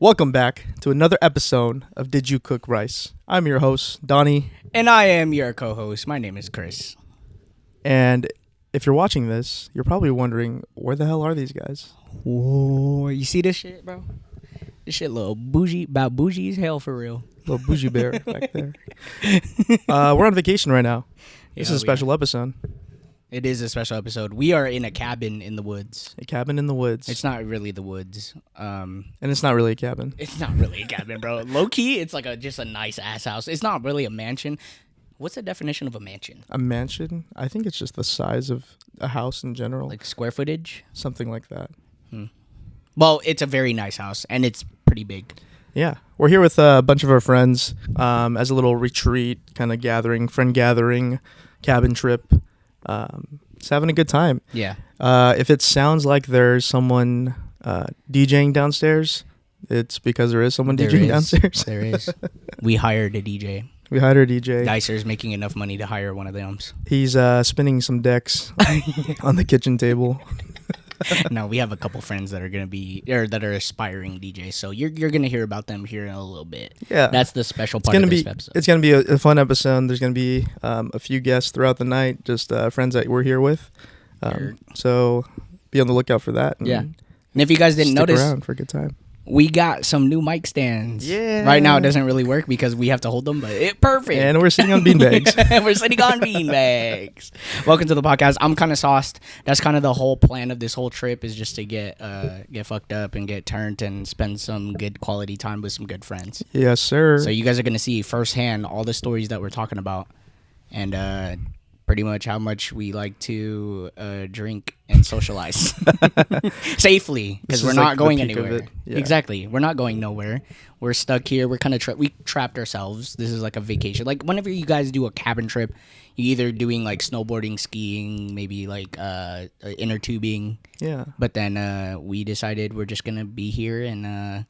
Welcome back to another episode of Did You Cook Rice? I'm your host, Donnie. And I am your co-host. My name is Chris. And if you're watching this, you're probably wondering, where the hell are these guys? Whoa, you see this shit, bro? This shit little bougie, about bougie as hell for real. Little bougie bear back there. We're on vacation right now. This is a special episode. It is a special episode. We are in a cabin in the woods. A cabin in the woods. It's not really the woods. And it's not really a cabin. It's not really a cabin, bro. Low key, it's like just a nice ass house. It's not really a mansion. What's the definition of a mansion? A mansion? I think it's just the size of a house in general. Like square footage? Something like that. Well, it's a very nice house, and it's pretty big. Yeah. We're here with a bunch of our friends as a little retreat, kind of friend gathering, cabin trip. Just having a good time. Yeah. If it sounds like there's someone DJing downstairs, it's because there is someone DJing downstairs. There is. We hired a DJ. We hired a DJ. Dicer's making enough money to hire one of them. He's spinning some decks on the kitchen table. No, we have a couple friends that are gonna be that are aspiring DJs, so you're gonna hear about them here in a little bit. Yeah, that's the special part of this episode. It's gonna be a fun episode. There's gonna be a few guests throughout the night, just friends that we're here with. So be on the lookout for that. And and if you guys didn't notice, around for a good time. We got some new mic stands. Yeah. Right now it doesn't really work because we have to hold them, but it's perfect. And we're sitting on beanbags. We're sitting on beanbags. Welcome to the podcast. I'm kind of sauced. That's kind of the whole plan of this whole trip is just to get fucked up and get turned and spend some good quality time with some good friends. Yes, sir. So you guys are going to see firsthand all the stories that we're talking about and pretty much how much we like to drink and socialize safely because we're not going anywhere. Yeah. Exactly. We're not going nowhere. We're stuck here. We're kind of we trapped ourselves. This is like a vacation. Like whenever you guys do a cabin trip, you either doing like snowboarding, skiing, maybe like inner tubing. Yeah. But then we decided we're just going to be here and,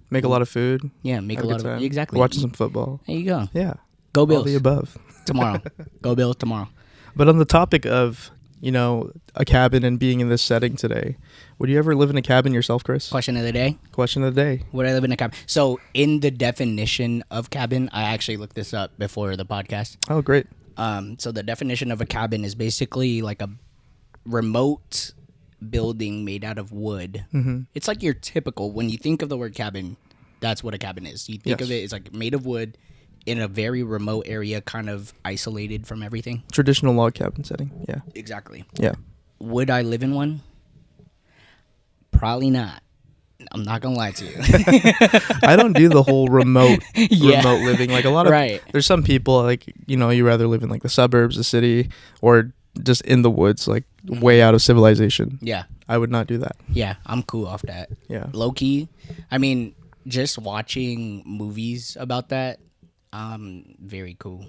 make a lot of food. Yeah, make a lot of food. Exactly. Watching some football. There you go. Yeah. Go Bills. All the above. Tomorrow. Go Bills tomorrow. But on the topic of, a cabin and being in this setting today, would you ever live in a cabin yourself, Chris? Question of the day. Question of the day. Would I live in a cabin? So in the definition of cabin, I actually looked this up before the podcast. Oh, great. So the definition of a cabin is basically like a remote building made out of wood. Mm-hmm. It's like your typical, when you think of the word cabin, that's what a cabin is. You think of it, it's like made of wood in a very remote area, kind of isolated from everything. Traditional log cabin setting. Yeah. Exactly. Yeah. Would I live in one? Probably not. I'm not gonna lie to you. I don't do the whole remote living. Like a lot of there's some people like you rather live in like the suburbs, the city, or just in the woods, like way out of civilization. Yeah. I would not do that. Yeah, I'm cool off that. Yeah. Low key. I mean, just watching movies about that, very cool.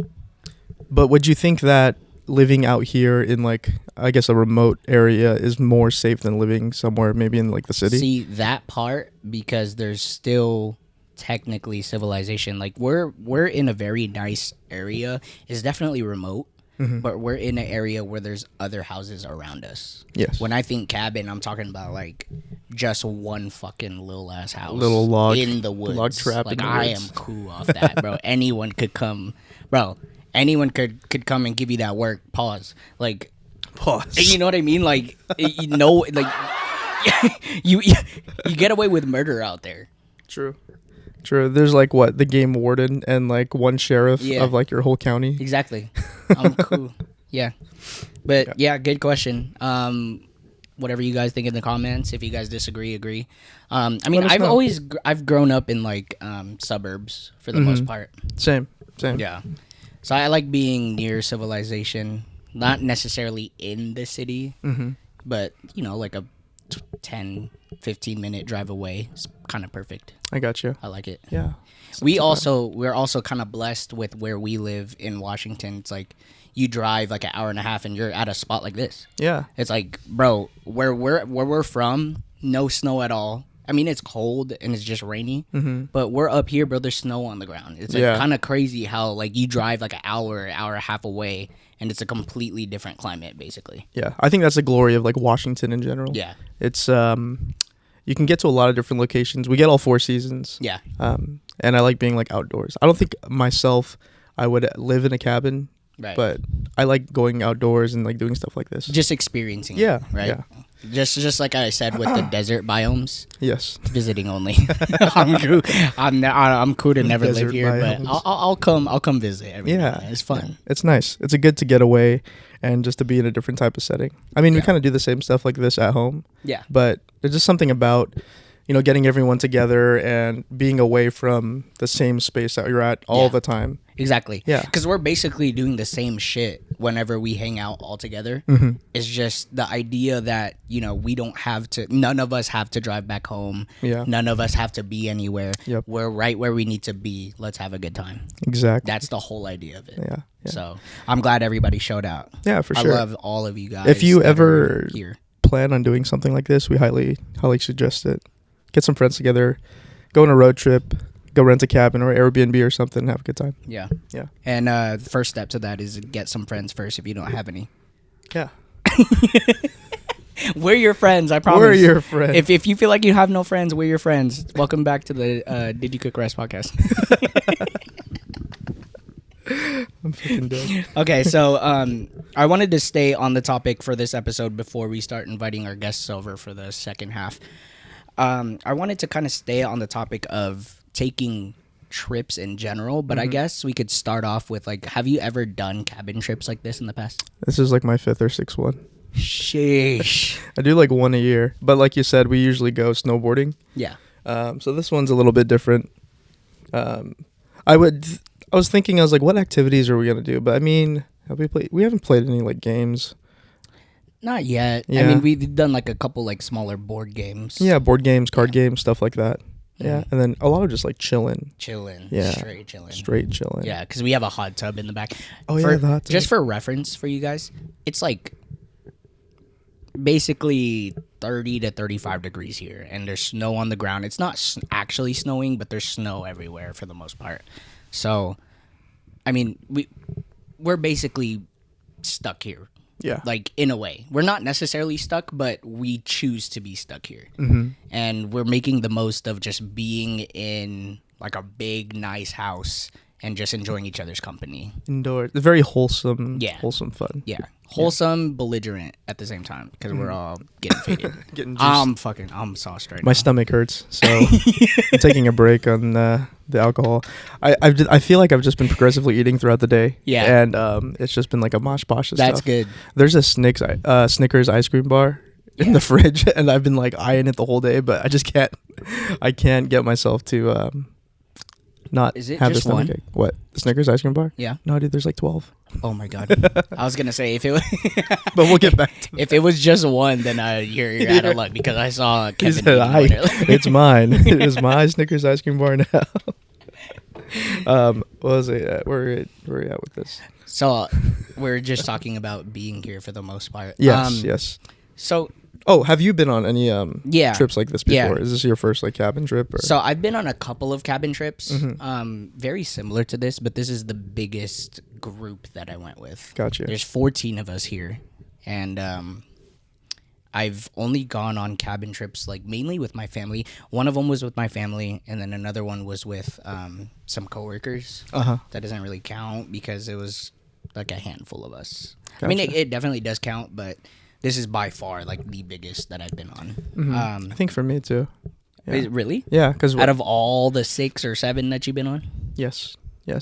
But would you think that living out here in like I guess a remote area is more safe than living somewhere maybe in like the city? See that part because there's still technically civilization. Like we're in a very nice area. It's definitely remote, but we're in an area where there's other houses around us. Yes. When I think cabin, I'm talking about like just one fucking little ass house, little log in the woods. Log trap. Like in the I woods. am cool off that, bro. Anyone could come, bro. Anyone could come and give you that work. Pause. Like, pause. You know what I mean? Like, like you get away with murder out there. True. There's like the game warden and like one sheriff of like your whole county. Exactly. I'm cool. Yeah. But yeah, good question. Whatever you guys think in the comments. If you guys disagree, agree. I mean, I've grown up in like suburbs for the most part. Same. Yeah. So I like being near civilization, not necessarily in the city, but like a 10, 15-minute drive away is kind of perfect. I got you. I like it. Yeah. We're also kind of blessed with where we live in Washington. It's like you drive like an hour and a half and you're at a spot like this. Yeah. It's like, bro, where we're from, no snow at all. I mean, it's cold and it's just rainy, but we're up here, bro. There's snow on the ground. It's like kind of crazy how like you drive like an hour and a half away, and it's a completely different climate, basically. Yeah, I think that's the glory of like Washington in general. Yeah, it's you can get to a lot of different locations. We get all 4 seasons. Yeah. And I like being like outdoors. I don't think myself I would live in a cabin, right. but I like going outdoors and like doing stuff like this. Just experiencing yeah, it, right? Yeah. Just like I said with the desert biomes. Yes. Visiting only. I'm cool to never live here, biomes. But I'll come visit every now. It's fun. Yeah. It's nice. It's good to get away and just to be in a different type of setting. I mean, we kind of do the same stuff like this at home. Yeah. But there's just something about, getting everyone together and being away from the same space that you're at all the time. Exactly. Yeah. Because we're basically doing the same shit whenever we hang out all together. Mm-hmm. It's just the idea that, we don't have to, none of us have to drive back home. Yeah. None of us have to be anywhere. Yep. We're right where we need to be. Let's have a good time. Exactly. That's the whole idea of it. Yeah. So I'm glad everybody showed out. Yeah, for sure. I love all of you guys. If you ever here. plan on doing something like this, we highly suggest it. Get some friends together, go on a road trip, go rent a cabin or Airbnb or something and have a good time. Yeah. Yeah. And the first step to that is get some friends first if you don't have any. Yeah. We're your friends, I promise. We're your friends. If you feel like you have no friends, we're your friends. Welcome back to the Did You Cook Rice podcast. I'm fucking dead. Okay, so I wanted to stay on the topic for this episode before we start inviting our guests over for the second half. I wanted to kind of stay on the topic of taking trips in general, but I guess we could start off with, like, have you ever done cabin trips like this in the past? This is like my 5th or 6th one. Sheesh. I do like one a year, but like you said, we usually go snowboarding. Yeah. So this one's a little bit different. I was thinking, I was like, what activities are we gonna do? But I mean, we haven't played any like games. Not yet. Yeah. I mean, we've done like a couple like smaller board games. Yeah, board games, card games, stuff like that. Yeah, and then a lot of just like chilling. Yeah, straight chilling. Yeah, because we have a hot tub in the back. Oh yeah, the hot tub. Just for reference for you guys, it's like basically 30 to 35 degrees here, and there's snow on the ground. It's not actually snowing, but there's snow everywhere for the most part. So, I mean, we're basically stuck here. Yeah. Like, in a way. We're not necessarily stuck, but we choose to be stuck here. Mm-hmm. And we're making the most of just being in, like, a big, nice house and just enjoying each other's company. Indoors. It's very wholesome. Yeah. Wholesome fun. Yeah. Wholesome, belligerent at the same time because we're all getting faded. I'm sauced right now. My stomach hurts, so I'm taking a break on the alcohol. I feel like I've just been progressively eating throughout the day. Yeah. And it's just been like a mosh posh of That's stuff. good. There's a Snickers ice cream bar in the fridge, and I've been like eyeing it the whole day, but I can't get myself to not Is it have just the stomach one? ache. What? The Snickers ice cream bar? Yeah. No, dude, there's like 12. Oh my god. I was gonna say if it was but we'll get back to if it was just one, then you're out of luck because I saw Kevin eating one earlier. It's mine. It is my Snickers ice cream bar now. What was it? Where are we at with this? So we're just talking about being here for the most part. Yes. So have you been on any trips like this before? Yeah. Is this your first like cabin trip? Or? So I've been on a couple of cabin trips, Mm-hmm. very similar to this, but this is the biggest group that I went with. Gotcha. There's 14 of us here, and I've only gone on cabin trips like mainly with my family. One of them was with my family, and then another one was with some coworkers. That doesn't really count because it was like a handful of us. Gotcha. I mean, it definitely does count, but this is by far like the biggest that I've been on. Mm-hmm. I think for me too. Yeah. Really? Yeah, because out of all the 6 or 7 that you've been on? Yes.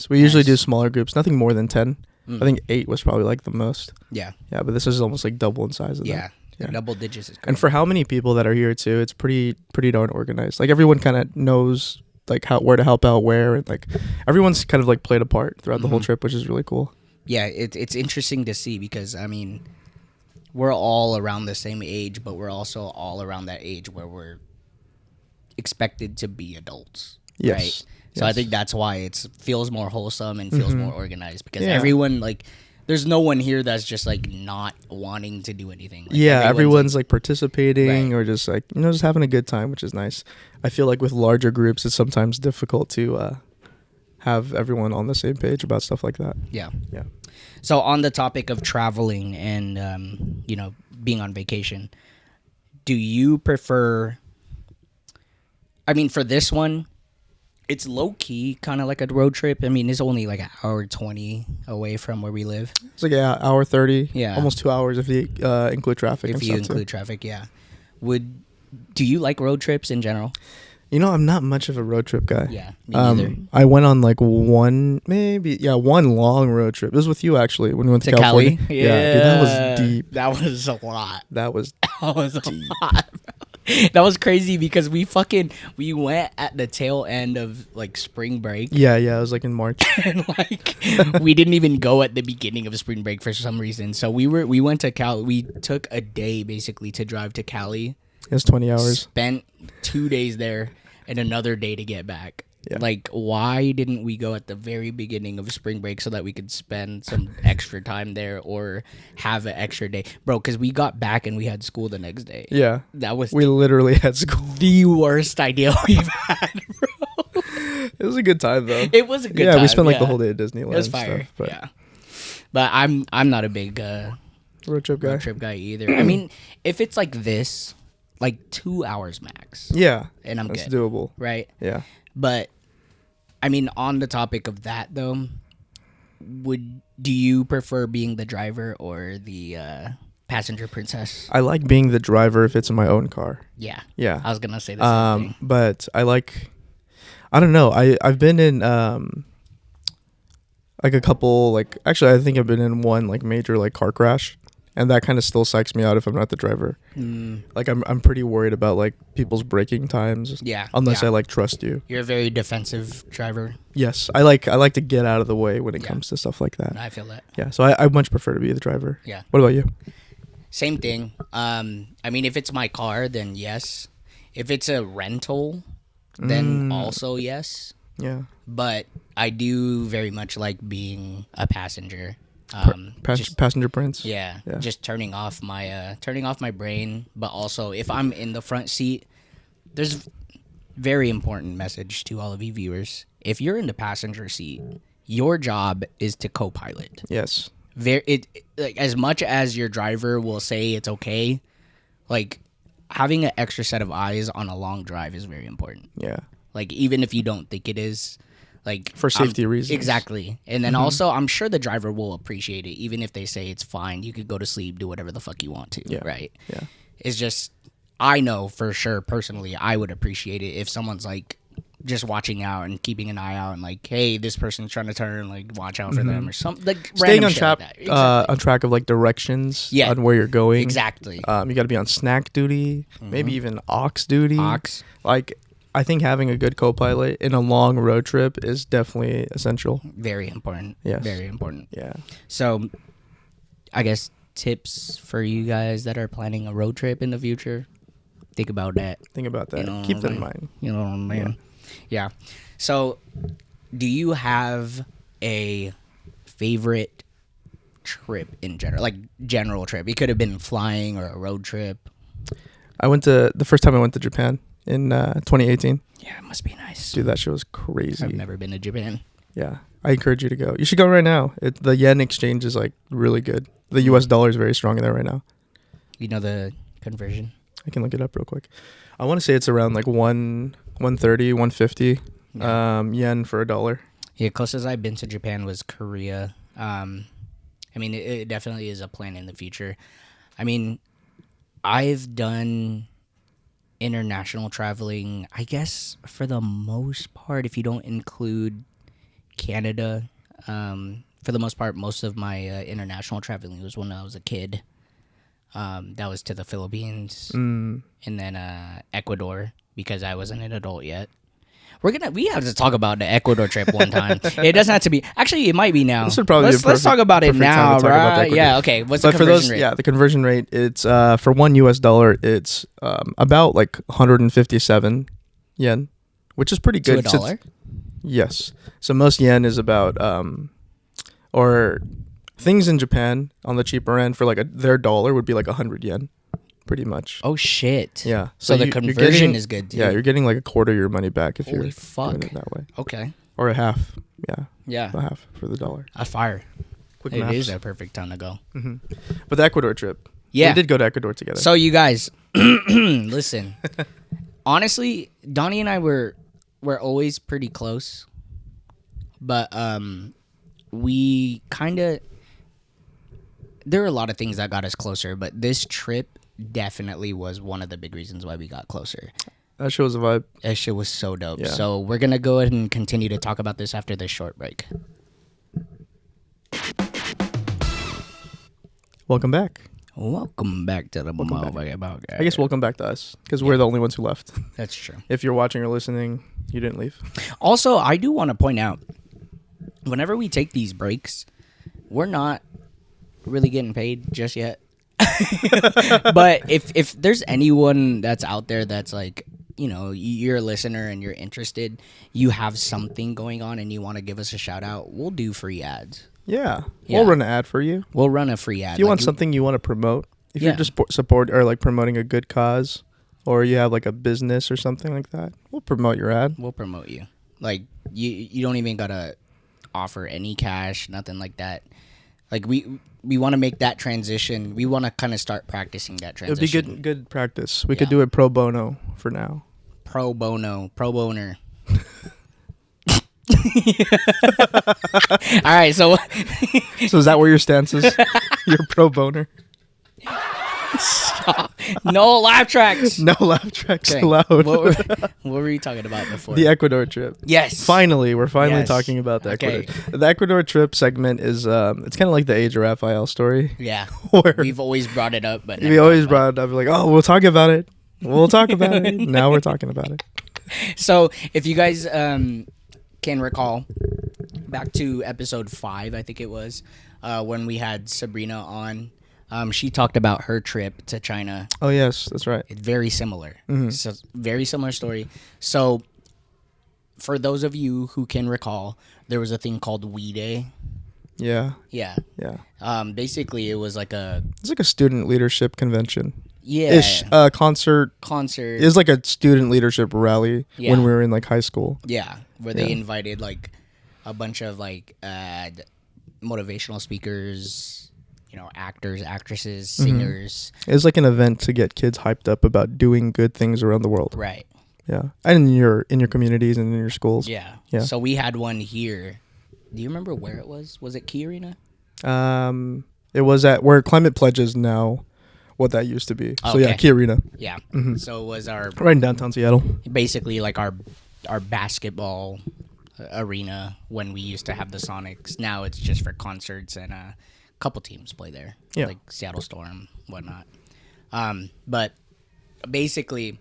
We usually do smaller groups, nothing more than 10. I think 8 was probably like the most. Yeah. Yeah, but this is almost like double in size of that. Yeah. Double digits is cool. And for how many people that are here too, it's pretty darn organized. Like everyone kind of knows like where to help out where, and like everyone's kind of like played a part throughout the whole trip, which is really cool. Yeah, it's interesting to see because I mean, we're all around the same age, but we're also all around that age where we're expected to be adults. Yes. Right? So I think that's why it feels more wholesome and feels more organized because everyone like there's no one here that's just like not wanting to do anything. Like, everyone's like participating or just like just having a good time, which is nice. I feel like with larger groups, it's sometimes difficult to have everyone on the same page about stuff like that. Yeah. Yeah. So on the topic of traveling and being on vacation, do you prefer I mean, for this one, it's low key, kind of like a road trip. I mean, it's only like an hour 20 away from where we live. It's like an hour 30. Yeah, almost 2 hours if you include traffic. If you include traffic, yeah. Do you like road trips in general? You know, I'm not much of a road trip guy. Yeah, me neither. I went on like one long road trip. It was with you actually when we went to California. Cali? Yeah, dude, that was deep. That was a lot. That was deep. A lot. That was crazy because we went at the tail end of like spring break. Yeah, it was like in March. And like we didn't even go at the beginning of spring break for some reason. So we went to Cali. We took a day basically to drive to Cali. It was 20 hours. Spent 2 days there and another day to get back. Yeah. Like, why didn't we go at the very beginning of spring break so that we could spend some extra time there or have an extra day? Bro, because we got back and we had school the next day. Yeah. We literally had school. The worst idea we've had, bro. It was a good time, though. It was a good time. Yeah, we spent like the whole day at Disneyland. It was fire. Stuff, but. Yeah. But I'm not a big road trip guy either. I mean, if it's like this, like 2 hours max. Yeah. And I'm that's good. Doable. Right? Yeah. But I mean, on the topic of that though, do you prefer being the driver or the passenger princess? I like being the driver if it's in my own car. Yeah. Yeah. I was gonna say the same thing. But I don't know. I've been in like a couple actually I think I've been in one like major like car crash. And that kind of still psychs me out if I'm not the driver. Like I'm pretty worried about like people's braking times. Yeah. Unless I like trust you. You're a very defensive driver. Yes, I like to get out of the way when it comes to stuff like that. I feel that. Yeah, so I much prefer to be the driver. Yeah. What about you? Same thing. I mean, if it's my car, then yes. If it's a rental, then also yes. Yeah. But I do very much like being a passenger. Passenger prince. Yeah, just turning off my brain, but also if I'm in the front seat, there's very important message to all of you viewers. If you're in the passenger seat, your job is to co-pilot. Yes. Like, as much as your driver will say it's okay, like having an extra set of eyes on a long drive is very important. Yeah. Like even if you don't think it is. Like for safety reasons. Exactly. And then also I'm sure the driver will appreciate it even if they say it's fine. You could go to sleep, do whatever the fuck you want to, right? Yeah. It's just I know for sure personally I would appreciate it if someone's like just watching out and keeping an eye out and like, hey, this person's trying to turn, like watch out for them or something. Like staying on track like on track of like directions on where you're going. Exactly. You got to be on snack duty, maybe even aux duty. Like I think having a good co-pilot in a long road trip is definitely essential. Very important. Yes. Very important. Yeah. So, I guess tips for you guys that are planning a road trip in the future. Think about that. You know, keep that in mind. You know what I mean? Yeah. So, do you have a favorite trip in general? Like, general trip. It could have been flying or a road trip. The first time I went to Japan. In 2018. Yeah, it must be nice. Dude, that shit was crazy. I've never been to Japan. Yeah, I encourage you to go. You should go right now. The yen exchange is like really good. The US dollar is very strong in there right now. You know the conversion? I can look it up real quick. I want to say it's around like 130, 150 yen for $1. Yeah, closest I've been to Japan was Korea. I mean, it definitely is a plan in the future. I mean, I've done international traveling, I guess, for the most part, if you don't include Canada. For the most part, most of my international traveling was when I was a kid. That was to the Philippines and then Ecuador because I wasn't an adult yet. We have to talk about the Ecuador trip one time. It doesn't have to be. Actually, it might be now. This would probably let's talk about it now, right? Yeah. Okay. What's the conversion rate? Yeah, the conversion rate. It's for $1 US, it's about like 157 yen, which is pretty good. To $1? Yes. So most yen is about or things in Japan on the cheaper end for like their dollar would be like 100 yen. Pretty much. Oh shit. Yeah. So the conversion is good too. Yeah, you're getting like a quarter of your money back if Holy you're fuck. doing it that way. Okay. Or a half. Yeah. Yeah. A half for the dollar. That's fire. Quick It maths. is a perfect time to go. Mm-hmm. But the Ecuador trip. Yeah. We did go to Ecuador together. So you guys, listen. honestly, Donnie and I were always pretty close, but we kind of, there are a lot of things that got us closer, but this trip definitely was one of the big reasons why we got closer. That shit was a vibe. That shit was so dope. Yeah. So we're gonna go ahead and continue to talk about this after this short break. Welcome back. Welcome back to the I guess welcome back to us, because we're the only ones who left. That's true. If you're watching or listening, you didn't leave. Also, I do want to point out, whenever we take these breaks, we're not really getting paid just yet. But if there's anyone that's out there that's like, you know, you're a listener and you're interested, you have something going on and you want to give us a shout out, we'll do free ads. Yeah. We'll run an ad for you. We'll run a free ad. If you want something you want to promote, if you're just support or like promoting a good cause, or you have like a business or something like that, we'll promote your ad. We'll promote you. Like you don't even gotta offer any cash, nothing like that. Like we want to make that transition. We want to kind of start practicing that transition. It would be good practice. We could do it pro bono for now. Pro boner. All right, so is that where your stance is? You're pro boner. No laugh tracks. No laugh tracks allowed. What were you talking about before? The Ecuador trip. Yes. We're finally talking about the Ecuador. The Ecuador trip segment is it's kind of like the Age of Raphael story. Yeah. Where we've always brought it up, but we always brought it up. Like, oh, we'll talk about it. We'll talk about it. Now we're talking about it. So if you guys can recall, back to episode 5, I think it was, when we had Sabrina on. She talked about her trip to China. Oh, yes, that's right. It's very similar. Mm-hmm. So very similar story. So for those of you who can recall, there was a thing called We Day. Yeah. Yeah. Yeah. Basically, it was like it's like a student leadership convention. Yeah. Ish. Concert. It was like a student leadership rally when we were in like high school. Yeah. Where they invited like a bunch of like motivational speakers, you know, actors, actresses, singers. It was like an event to get kids hyped up about doing good things around the world. Right. Yeah. And in your communities and in your schools. Yeah. Yeah. So we had one here. Do you remember where it was? Was it Key Arena? It was at where Climate Pledge is now, what that used to be. So yeah, Key Arena. Yeah. So it was our right in downtown Seattle. Basically like our basketball arena when we used to have the Sonics. Now it's just for concerts and a couple teams play there. Yeah. Like Seattle Storm, whatnot. But basically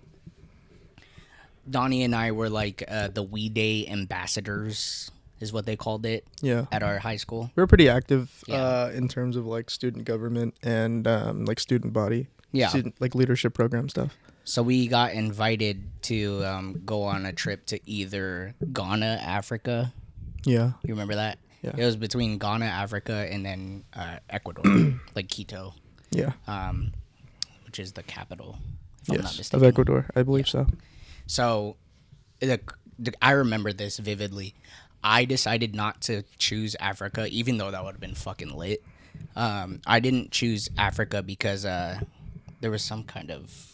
Donnie and I were like the We Day ambassadors is what they called it. Yeah. At our high school. We were pretty active in terms of like student government and like student body. Yeah. Student, like leadership program stuff. So we got invited to go on a trip to either Ghana, Africa. Yeah. You remember that? Yeah. It was between Ghana, Africa, and then Ecuador, like Quito. Yeah. Which is the capital, if I'm not mistaken. Of Ecuador, I believe so. So, I remember this vividly. I decided not to choose Africa, even though that would have been fucking lit. I didn't choose Africa because there was some kind of...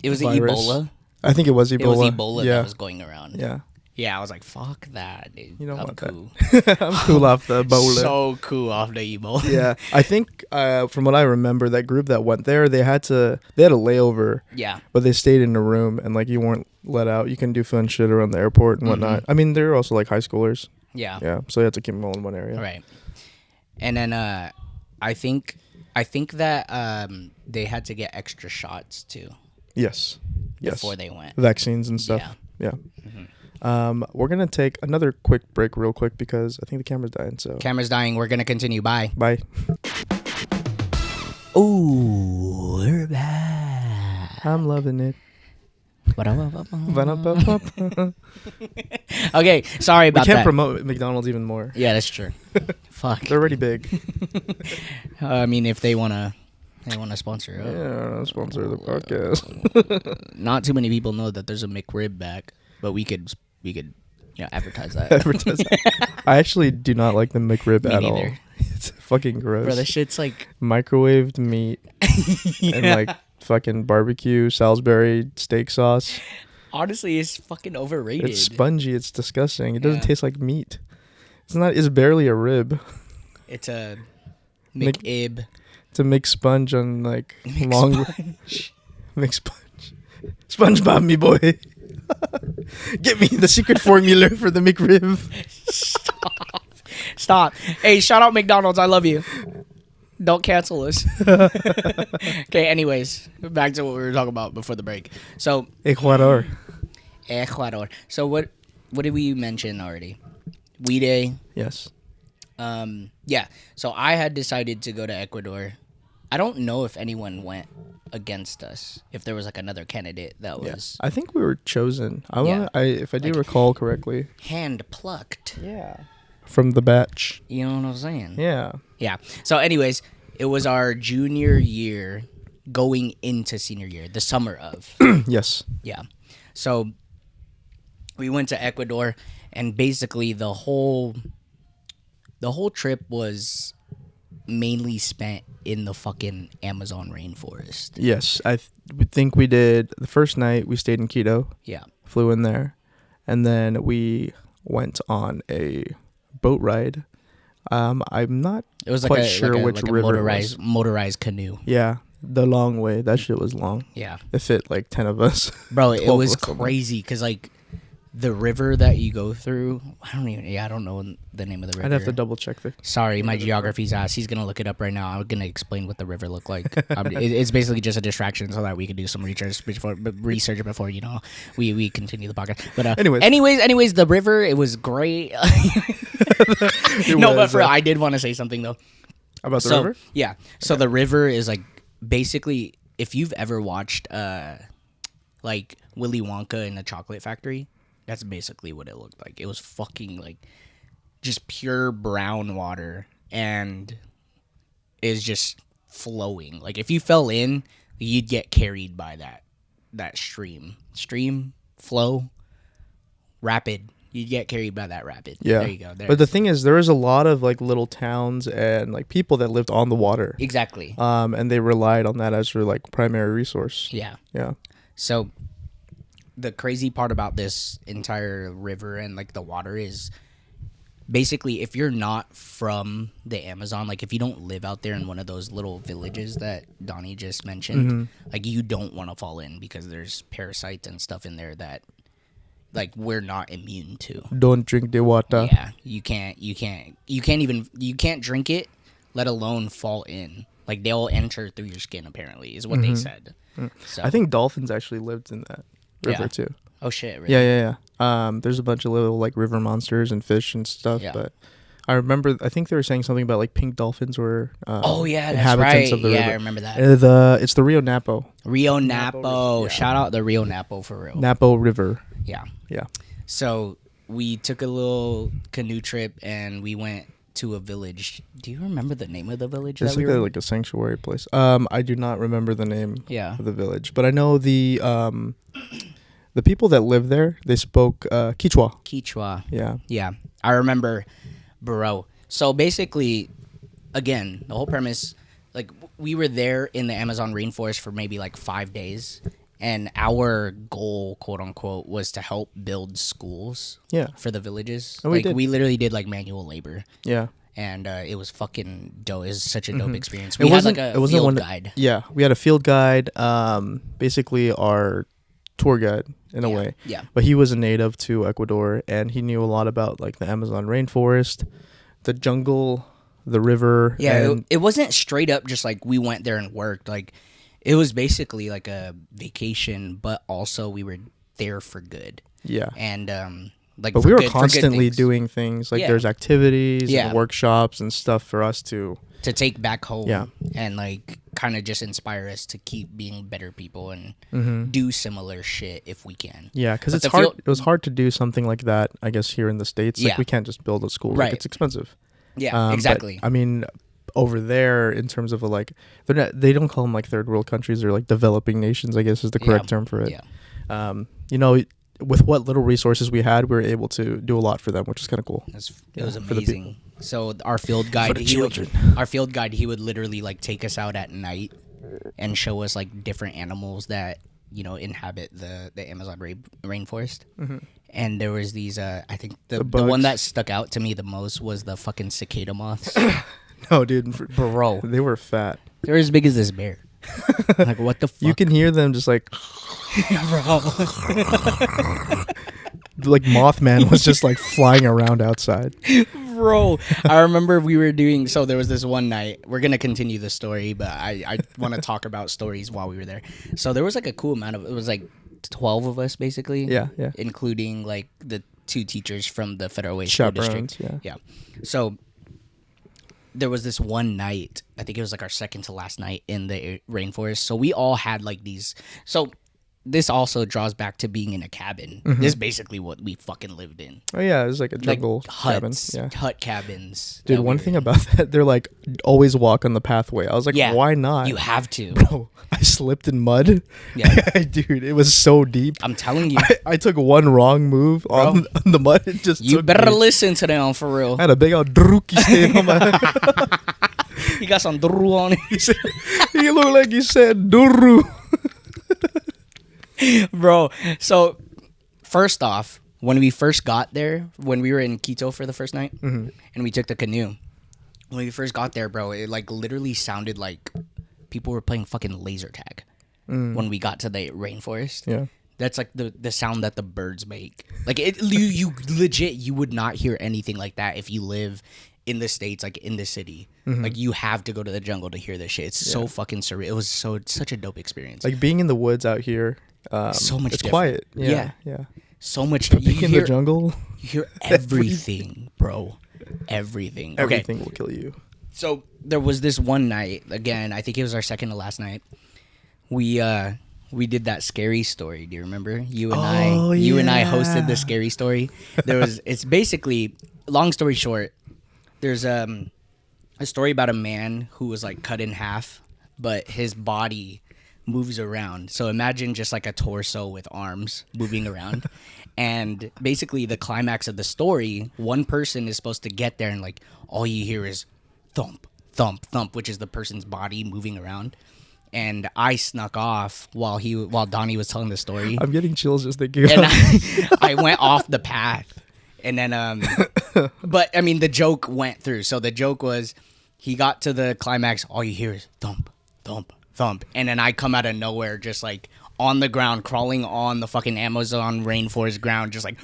It was Ebola. I think it was Ebola. It was Ebola that was going around. Yeah. Yeah, I was like, fuck that, dude. You don't want cool. That. I'm cool off the Ebola. So cool off the Ebola. Yeah. I think from what I remember, that group that went there, they had a layover. Yeah. But they stayed in a room and like you weren't let out. You can do fun shit around the airport and whatnot. I mean, they're also like high schoolers. Yeah. Yeah. So you had to keep them all in one area. Right. And then I think that they had to get extra shots too. Yes. Before they went. Vaccines and stuff. Yeah. We're going to take another quick break real quick because I think the camera's dying. So camera's dying. We're going to continue. Bye. Bye. Ooh, we're back. I'm loving it. Okay, sorry about that. We can't promote McDonald's even more. Yeah, that's true. Fuck. They're already big. I mean, if they want to sponsor. Yeah, sponsor the podcast. Not too many people know that there's a McRib back, but we could advertise that. I actually do not like the McRib at all. It's fucking gross. Bro, this shit's like microwaved meat and like fucking barbecue Salisbury steak sauce. Honestly, it's fucking overrated. It's spongy. It's disgusting. It doesn't taste like meat. It's not. It's barely a rib. It's a McIb. It's a mixed sponge on like Sponge. Mixed sponge. SpongeBob, me boy. Get me the secret formula for the McRib. Stop. Hey, shout out McDonald's. I love you. Don't cancel us. Okay, anyways, back to what we were talking about before the break. So Ecuador. So what did we mention already? We Day. Yes. Yeah. So I had decided to go to Ecuador. I don't know if anyone went against us. If there was like another candidate that was. I think we were chosen. If I do recall correctly. Hand plucked. Yeah. From the batch. You know what I'm saying? Yeah. Yeah. So, anyways, it was our junior year going into senior year, the summer of. Yes. Yeah. So we went to Ecuador, and basically the whole trip was mainly spent in the fucking Amazon rainforest. Yes, I think we did. The first night we stayed in Quito. Yeah. Flew in there, and then we went on a boat ride. I'm not It was quite sure which river it was. Motorized canoe. Yeah, the long way. That shit was long. Yeah. It fit like 10 of us. Bro, it was crazy because like the river that you go through, I don't know the name of the river. I'd have to double check the. Sorry, my geography's ass. He's gonna look it up right now. I'm gonna explain what the river looked like. It's basically just a distraction so that we can do some research before we continue the podcast. But anyways, the river, it was great. But I did want to say something though about the river. Yeah. So the river is like basically if you've ever watched like Willy Wonka in the Chocolate Factory. That's basically what it looked like. It was fucking like just pure brown water and is just flowing. Like if you fell in, you'd get carried by that stream. Stream, flow, rapid. You'd get carried by that rapid. Yeah. There you go. But the thing is, there is a lot of like little towns and like people that lived on the water. Exactly. And they relied on that as their like primary resource. Yeah. Yeah. So the crazy part about this entire river and like the water is basically if you're not from the Amazon, like if you don't live out there in one of those little villages that Donnie just mentioned, like you don't want to fall in because there's parasites and stuff in there that like we're not immune to. Don't drink the water. Yeah, you can't drink it, let alone fall in. Like they'll enter through your skin apparently is what they said. So I think dolphins actually lived in that river too. Oh shit, really? Yeah. There's a bunch of little like river monsters and fish and stuff, but I think they were saying something about like pink dolphins were inhabitants of the river. Yeah, I remember that. It's the Rio Napo. Rio Napo. Shout out the Rio Napo for real. Napo River. Yeah. Yeah. So we took a little canoe trip and we went to a village. Do you remember the name of the village? It's like a sanctuary place. I do not remember the name of the village, but I know the people that live there, they spoke Quechua. Quechua. Yeah. Yeah. I remember, bro. So basically, again, the whole premise, like we were there in the Amazon rainforest for maybe like 5 days. And our goal, quote unquote, was to help build schools for the villages. And we literally did like manual labor. Yeah. And it was fucking dope. It was such a dope experience. We had like a field guide. Yeah, we had a field guide, basically our tour guide in a way. Yeah. But he was a native to Ecuador and he knew a lot about like the Amazon rainforest, the jungle, the river. Yeah, it wasn't straight up just like we went there and worked. Like it was basically like a vacation, but also we were there for good. Yeah. And but we were constantly doing things like there's activities and workshops and stuff for us to take back home and like kind of just inspire us to keep being better people and do similar shit if we can. Yeah, because it's hard. It was hard to do something like that, I guess, here in the States. Like we can't just build a school. Right. Like, it's expensive. Yeah, exactly. But, I mean, over there, in terms of they don't call them like third world countries. They're like developing nations, I guess is the correct term for it. Yeah. With what little resources we had, we were able to do a lot for them, which is kind of cool. It was amazing. So our field guide, he would literally like take us out at night and show us like different animals that inhabit the Amazon rainforest. Mm-hmm. And there was these, I think the one that stuck out to me the most was the fucking cicada moths. No, dude. Bro. They were fat. They're as big as this bear. Like, what the fuck? You can hear them just like... Bro. Like Mothman was just like flying around outside. Bro, I remember we were doing... So there was this one night. We're going to continue the story, but I want to talk about stories while we were there. So there was like a cool amount of... It was like 12 of us, basically. Yeah. Including like the 2 teachers from the Federal Way School District. Yeah. So... There was this one night, I think it was like our second to last night in the rainforest. So we all had like these. So this also draws back to being in a cabin. Mm-hmm. This is basically what we fucking lived in. Oh yeah, it was like a jungle cabin. Yeah. Hut cabins. Dude, one thing about that, they're like always walk on the pathway. I was like, why not? You have to. Bro, I slipped in mud. Yeah. Dude, it was so deep. I'm telling you. I took one wrong move on the mud. It just you better listen to them for real. I had a big old drookie stain on my He got some duru on it. He looked like he said duru. Bro, so first off, when we first got there, when we were in Quito for the first night, mm-hmm. and we took the canoe, when we first got there, bro, it like literally sounded like people were playing fucking laser tag when we got to the rainforest. Yeah. That's like the sound that the birds make. Like you legit, you would not hear anything like that if you live in the States, like in the city. Mm-hmm. Like you have to go to the jungle to hear this shit. It's so fucking surreal. It was such a dope experience. Like being in the woods out here. So much. It's different. Quiet. Yeah. So much. Being in the jungle. You hear everything, bro. Everything. Everything will kill you. So there was this one night. Again, I think it was our second to last night. We did that scary story. Do you remember? You and I hosted the scary story. It's basically, long story short, there's a story about a man who was like cut in half, but his body moves around. So imagine just like a torso with arms moving around. And basically the climax of the story, one person is supposed to get there and like all you hear is thump, thump, thump, which is the person's body moving around. And I snuck off while Donnie was telling the story. I'm getting chills just thinking about it. I went off the path. And then but I mean the joke went through. So the joke was he got to the climax, all you hear is thump, thump, thump, and then I come out of nowhere just like on the ground, crawling on the fucking Amazon rainforest ground, just like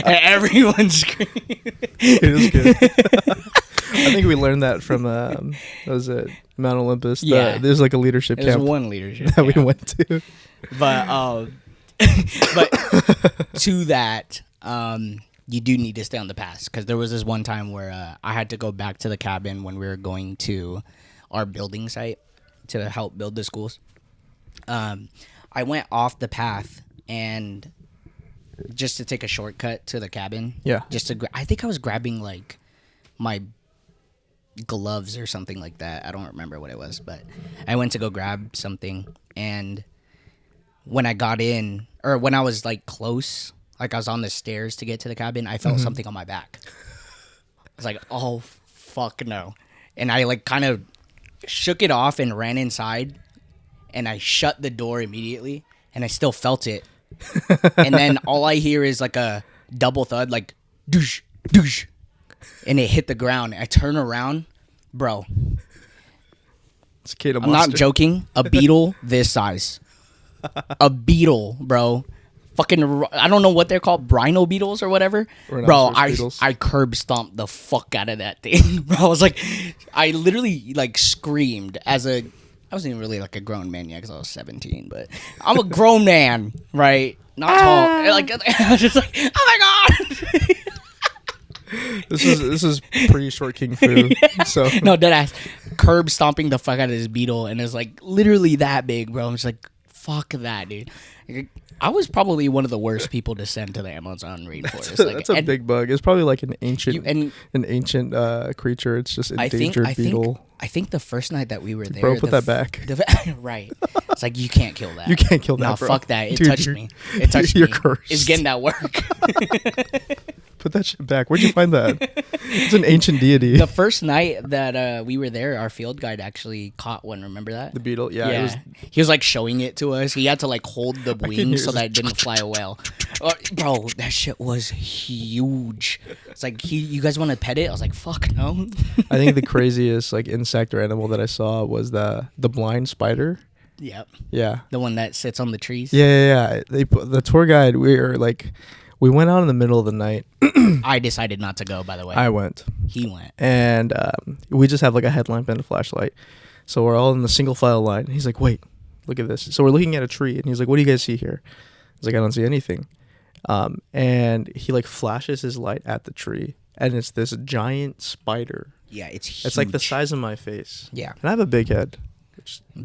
and everyone's screaming. It was good. I think we learned that from was it Mount Olympus? Yeah, there's like a leadership camp. There's one leadership that we went to. But to that, you do need to stay on the pass, because there was this one time where I had to go back to the cabin when we were going to our building site to help build the schools. I went off the path and just to take a shortcut to the cabin. Yeah. Just to I think I was grabbing like my gloves or something like that. I don't remember what it was, but I went to go grab something, and when I got in, or when I was like close, like I was on the stairs to get to the cabin, I felt something on my back. I was like, oh fuck no. And I like kind of shook it off and ran inside, and I shut the door immediately, and I still felt it. And then all I hear is like a double thud, like douche, douche, and it hit the ground. I turn around, bro. It's a I'm not joking. A beetle this size. A beetle, bro. Fucking, I don't know what they're called, brino beetles or whatever. Bro, I curb stomped the fuck out of that thing. Bro, I was like, I literally like screamed I wasn't even really like a grown man yet because I was 17, but I'm a grown man, right? Not tall. Like, I was just like, oh my god. This is pre-short king fu. Yeah. So no, deadass. Curb stomping the fuck out of this beetle, and it's like literally that big, bro. I'm just like, fuck that, dude. I was probably one of the worst people to send to the Amazon rainforest. That's a big bug. It's probably like an ancient creature. It's just endangered beetle. I think the first night that we were there, bro, put that back. Right. It's like, you can't kill that. You can't kill that, no, bro. fuck that. It Dude, touched me. It touched me. You're cursed. It's getting that work. Put that shit back. Where'd you find that? It's an ancient deity. The first night that we were there, our field guide actually caught one. Remember that? The beetle? Yeah. He was like showing it to us. He had to like hold the wings so that it didn't fly away. Bro, that shit was huge. It's like, you guys want to pet it? I was like, fuck no. I think the craziest like insect or animal that I saw was the blind spider. Yep. Yeah. The one that sits on the trees. Yeah. The tour guide, we went out in the middle of the night. I decided not to go, by the way. I went. He went. And we just have like a headlamp and a flashlight. So we're all in the single file line. He's like, wait, look at this. So we're looking at a tree. And he's like, what do you guys see here? I was like, I don't see anything. And he like flashes his light at the tree. And it's this giant spider. Yeah, it's huge. It's like the size of my face. Yeah. And I have a big head.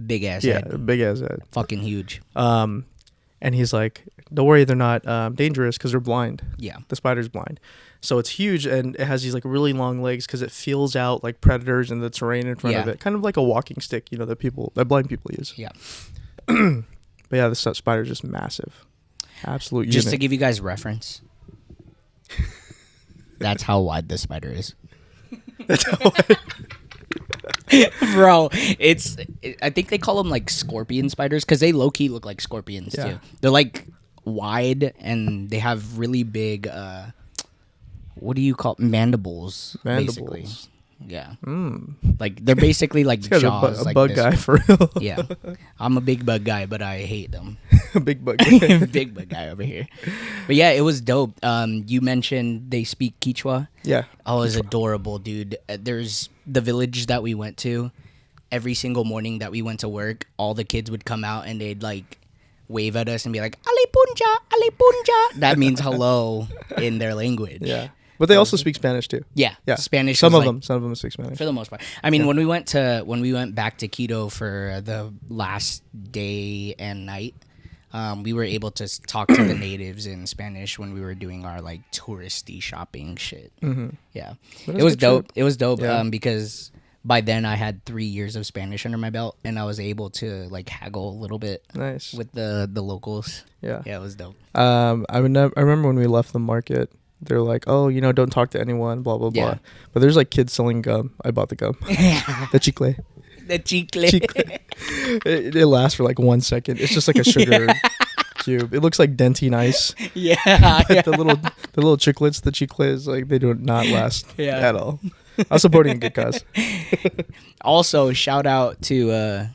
Big ass head. Yeah, big ass head. Fucking huge. And he's like, don't worry, they're not dangerous because they're blind. Yeah. The spider's blind. So it's huge, and it has these like really long legs because it feels out like predators in the terrain in front of it. Kind of like a walking stick, that blind people use. Yeah. But yeah, the spider's just massive. Absolute Just unit. to give you guys reference, that's how wide the spider is. That's how wide. Bro, I think they call them like scorpion spiders because they low-key look like scorpions too. They're like wide and they have really big what do you call mandibles basically. Yeah. Like they're basically like jaws. A bug guy for real. Yeah. I'm a big bug guy, but I hate them. Big bug guy. Big bug guy over here. But yeah, it was dope. You mentioned they speak Quechua. Yeah. Oh, it was adorable, dude. There's the village that we went to. Every single morning that we went to work, all the kids would come out and they'd like wave at us and be like, Ali Punja, Ali Punja. That means hello in their language. Yeah. But they also speak Spanish too. Yeah. Spanish. Some of them speak Spanish. For the most part. I mean, when we went back to Quito for the last day and night, we were able to talk to the natives in Spanish when we were doing our like touristy shopping shit. Mm-hmm. Yeah, it was dope. It was dope because by then I had 3 years of Spanish under my belt and I was able to like haggle a little bit. Nice with the locals. Yeah, it was dope. I remember when we left the market. They're like, oh, don't talk to anyone, blah, blah, blah. But there's like kids selling gum. I bought the gum. The chicle. The chicle. It lasts for like 1 second. It's just like a sugar cube. It looks like Dentine ice. Yeah. The little chiclets, the chicles, like they do not last at all. I'm supporting a good cause. Also, shout out to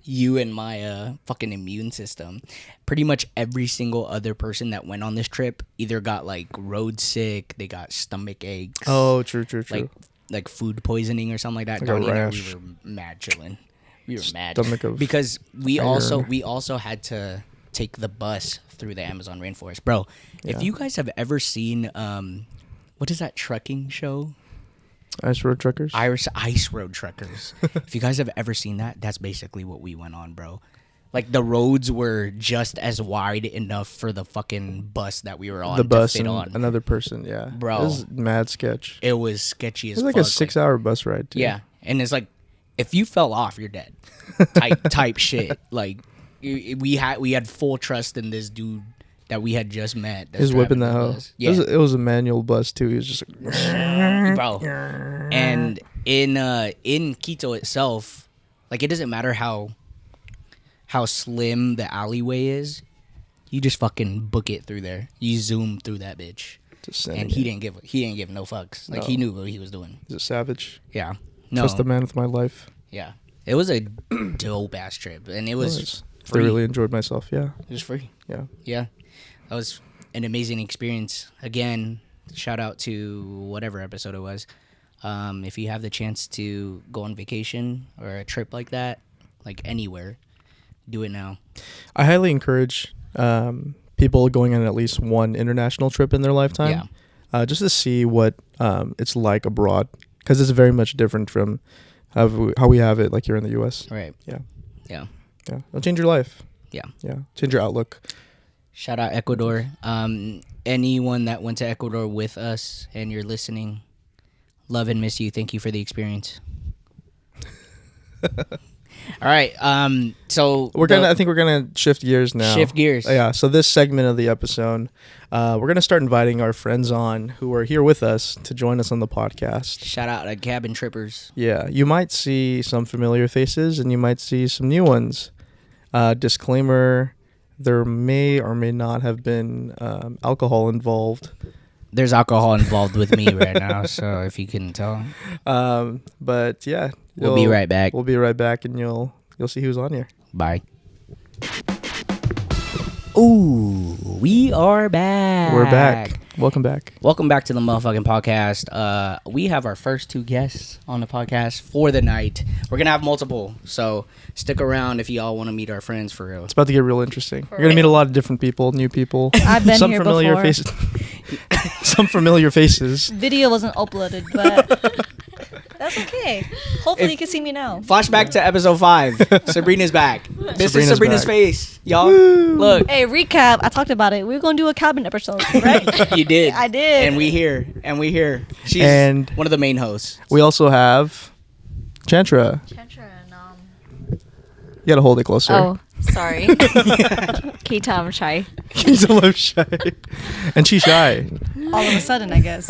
you and my fucking immune system. Pretty much every single other person that went on this trip either got like road sick, they got stomach aches. Oh, true. Like food poisoning or something like that. Like Donnie and I, we rash. were mad chilling. We were mad because we also had to take the bus through the Amazon rainforest, bro. Yeah. If you guys have ever seen what is that trucking show? Ice Road Truckers? Ice Road Truckers. If you guys have ever seen that, that's basically what we went on, bro. Like, the roads were just as wide enough for the fucking bus that we were on. The bus to fit and on. Another person, yeah. Bro. It was mad sketch. It was sketchy as fuck. It was like a 6-hour bus ride, too. Yeah. And it's like, if you fell off, you're dead. type shit. Like, we had full trust in this dude that we had just met. He was whipping that hoe. Yeah. It was a manual bus, too. He was just like... Bro. And in Quito itself, like, it doesn't matter how slim the alleyway is, you just fucking book it through there. You zoom through that bitch. And he didn't give no fucks. Like, he knew what he was doing. He's a savage. Yeah. No. Trust the man with my life. Yeah. It was a dope ass trip. And it was free. I really enjoyed myself, yeah. It was free. Yeah. Yeah. That was an amazing experience. Again, shout out to whatever episode it was. If you have the chance to go on vacation or a trip like that, like anywhere, do it now. I highly encourage people going on at least one international trip in their lifetime. Yeah. Just to see what it's like abroad, because it's very much different from how we have it like here in the U.S. Right. Yeah. Yeah. Yeah. It'll change your life. Yeah. Yeah. Change your outlook. Shout out Ecuador. Anyone that went to Ecuador with us and you're listening, love and miss you. Thank you for the experience. All right. So I think we're gonna shift gears now. Shift gears. Yeah. So this segment of the episode, we're gonna start inviting our friends on who are here with us to join us on the podcast. Shout out to Cabin Trippers. Yeah. You might see some familiar faces, and you might see some new ones. Disclaimer: there may or may not have been alcohol involved. There's alcohol involved with me right now, so if you couldn't tell. But yeah, we'll be right back. We'll be right back, and you'll see who's on here. Bye. Ooh, we are back. We're back. Welcome back. Welcome back to the motherfucking podcast. We have our first 2 guests on the podcast for the night. We're gonna have multiple, so stick around if y'all want to meet our friends for real. It's about to get real interesting. You're gonna meet a lot of different people, new people. I've been some here familiar before. faces. Some familiar faces. Video wasn't uploaded, but that's okay. Hopefully you can see me now. Flashback to episode 5. Sabrina's back. This is Sabrina's back. face, y'all. Look. Hey, recap. I talked about it. We were gonna do a cabin episode, right? You did. I did. And we here. She's one of the main hosts. We also have Chantra. You gotta hold it closer. Oh, sorry. Keita, I'm shy. He's a little shy. And she's shy. All of a sudden, I guess.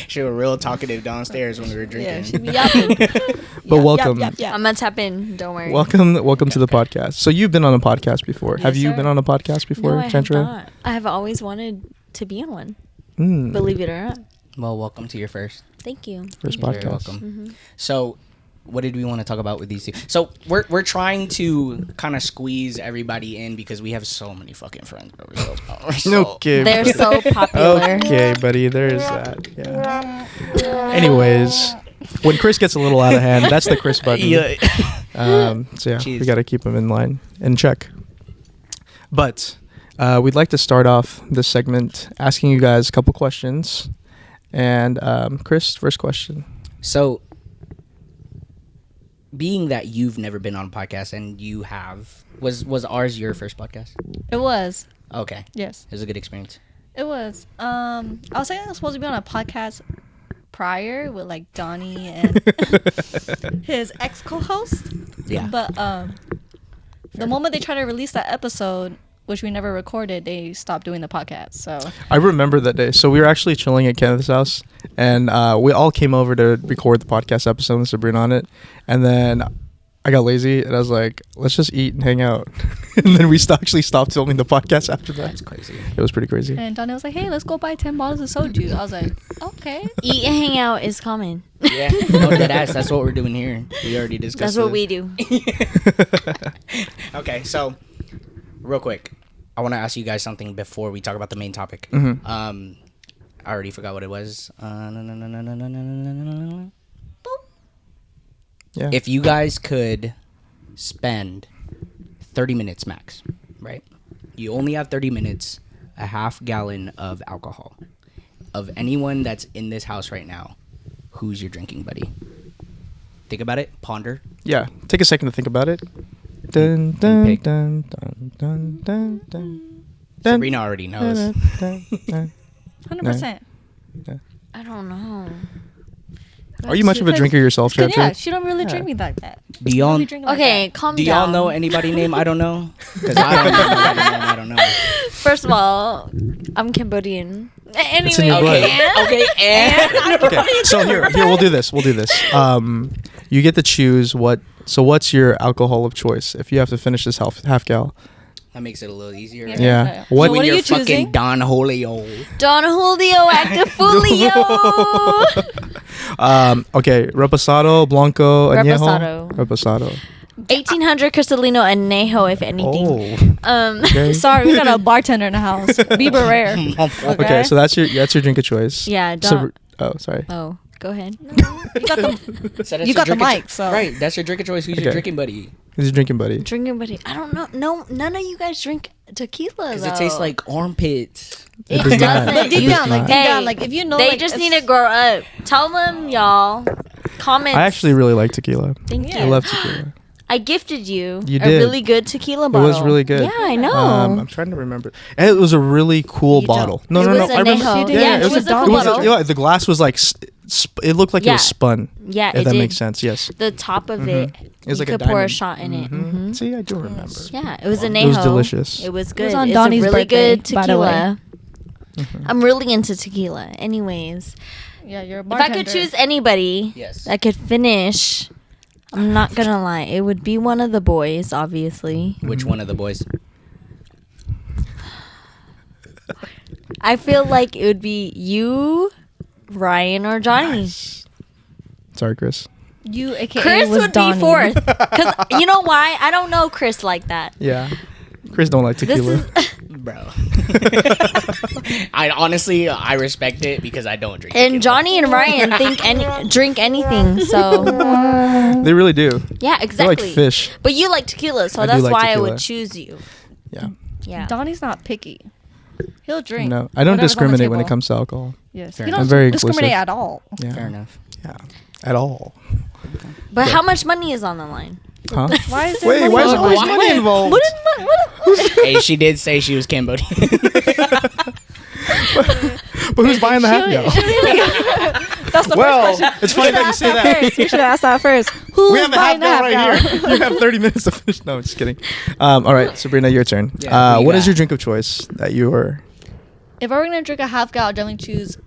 She was real talkative downstairs when we were drinking. Yeah, she be yapping. But welcome. I'm gonna tap in. Don't worry. Welcome to the podcast. So you've been on a podcast before. Yes, have you sir. been on a podcast before, No, I have Chantra? not. I have always wanted to be on one. Mm. Believe it or not. Well, welcome to your first. Thank you. First You're very podcast. welcome. Mm-hmm. So, what did we want to talk about with these 2? So we're trying to kind of squeeze everybody in because we have so many fucking friends. Okay. They're so popular. Okay, buddy. There is that. Yeah. Anyways, when Chris gets a little out of hand, that's the Chris button. Yeah. So yeah, Jeez. we got to keep him in line and check. But we'd like to start off this segment asking you guys a couple questions. And Chris, first question. So, being that you've never been on a podcast and you have, was ours your first podcast? It was. Okay. Yes, It was a good experience. it was. I was saying I was supposed to be on a podcast prior with like Donnie and his ex co-host. Yeah. But the moment they tried to release that episode, which we never recorded, they stopped doing the podcast. So I remember that day. So we were actually chilling at Kenneth's house, and we all came over to record the podcast episode with Sabrina on it. And then I got lazy, and I was like, let's just eat and hang out. And then we actually stopped filming the podcast after that. That's crazy. It was pretty crazy. and Donnie was like, "Hey, let's go buy 10 bottles of soju." I was like, "Okay." Eat and hang out is common. Yeah. No, that's what we're doing here. We already discussed That's what it. we do. Okay, so real quick, I want to ask you guys something before we talk about the main topic. Mhm. I already forgot what it was. Yeah. If you guys could spend 30 minutes max, right? You only have 30 minutes, a half gallon of alcohol. Of anyone that's in this house right now, who's your drinking buddy? Think about it. Ponder. Yeah. Take a second to think about it. Dun, dun, pick. dun, dun, dun, dun, dun, dun, Sabrina already knows. dun, dun, dun. 100%. I don't know. Are you much of a drinker yourself, Yeah, Chantra? she don't really drink me like that. Do y'all, Okay, calm do down. y'all know anybody name I don't know? Because I don't know anybody name I don't know. First of all, I'm Cambodian. Anyway, It's in your blood. Okay, and Okay, so here we'll do this. You get to choose what's your alcohol of choice if you have to finish this half gal. that makes it a little easier. Yeah. Yeah. So What? what are You're you fucking choosing? Don Julio. Don Julio Actifulio. Okay, reposado, blanco, añejo. Reposado. Reposado. 1800 Cristalino Anejo, if anything. Oh. Okay. Sorry, we got a bartender in the house. Be rare. Okay, so that's your drink of choice. Yeah, So, sorry. Oh, go ahead. You got the, So that's you your got the drink of mic, so. Right, that's your drink of choice. Who's your Okay. drinking buddy? Who's your drinking buddy? Drinking buddy. I don't know. No, none of you guys drink tequila, Because though. it tastes like armpits. It does not. doesn't. But deep It does down, like, not. deep Hey, down, like, if you know, they like, just it's- need to grow up. Tell them, y'all. Comments. I actually really like tequila. Thank Yeah. I you. love tequila. I gifted you, You a did. really good tequila It bottle. was really good. Yeah, I know. I'm trying to remember. And it was a really cool You bottle. don't. No, It no, was no. a I remember. Neho. Yeah, it was a it cool was a- bottle. Yeah, the glass was like it looked like it was spun. Yeah, if that makes sense. Yes. The top of it, was you like a could pour a diamond. shot in it. See, I do remember. Yeah, it was an It was delicious. It was good. was on It's Donnie's a really birthday, good by the way. tequila. I'm really into tequila. Anyways, Yeah, you're a if I bartender. could choose anybody that could finish, I'm not gonna lie, it would be one of the boys, obviously. Which one of the boys? I feel like it would be you, Ryan, or Johnny. Sorry, Chris. You, aka Chris was would Donnie. be fourth. Because you know why? I don't know Chris like that. Yeah. Chris don't like This tequila. is Bro. I honestly, I respect it because I don't drink and tequila. Johnny and Ryan drink anything. So They really do. yeah, They're exactly. like fish. But you like tequila, so I do that's like why I tequila. would choose you. Yeah. Yeah. Donnie's not picky. He'll drink. No, I don't whatever's on the discriminate when it table. comes to alcohol. Yes. Fair You enough. don't I'm very discriminate inclusive. at all. Yeah. Fair enough. Yeah. At all. But how much money is on the line? Huh? Why is there Wait, money why is involved? always money involved? What is Hey, she did say she was Cambodian. But who's buying the half gal? That's the Well, first question. it's funny that you say that. You should have asked that first. Who's We have a half buying the gal half right gal? here. You have 30 minutes to finish. No, just kidding. All right, Sabrina, your turn. Yeah, What what is you your got? drink of choice that you are? If I were gonna drink a half gal, I'd definitely choose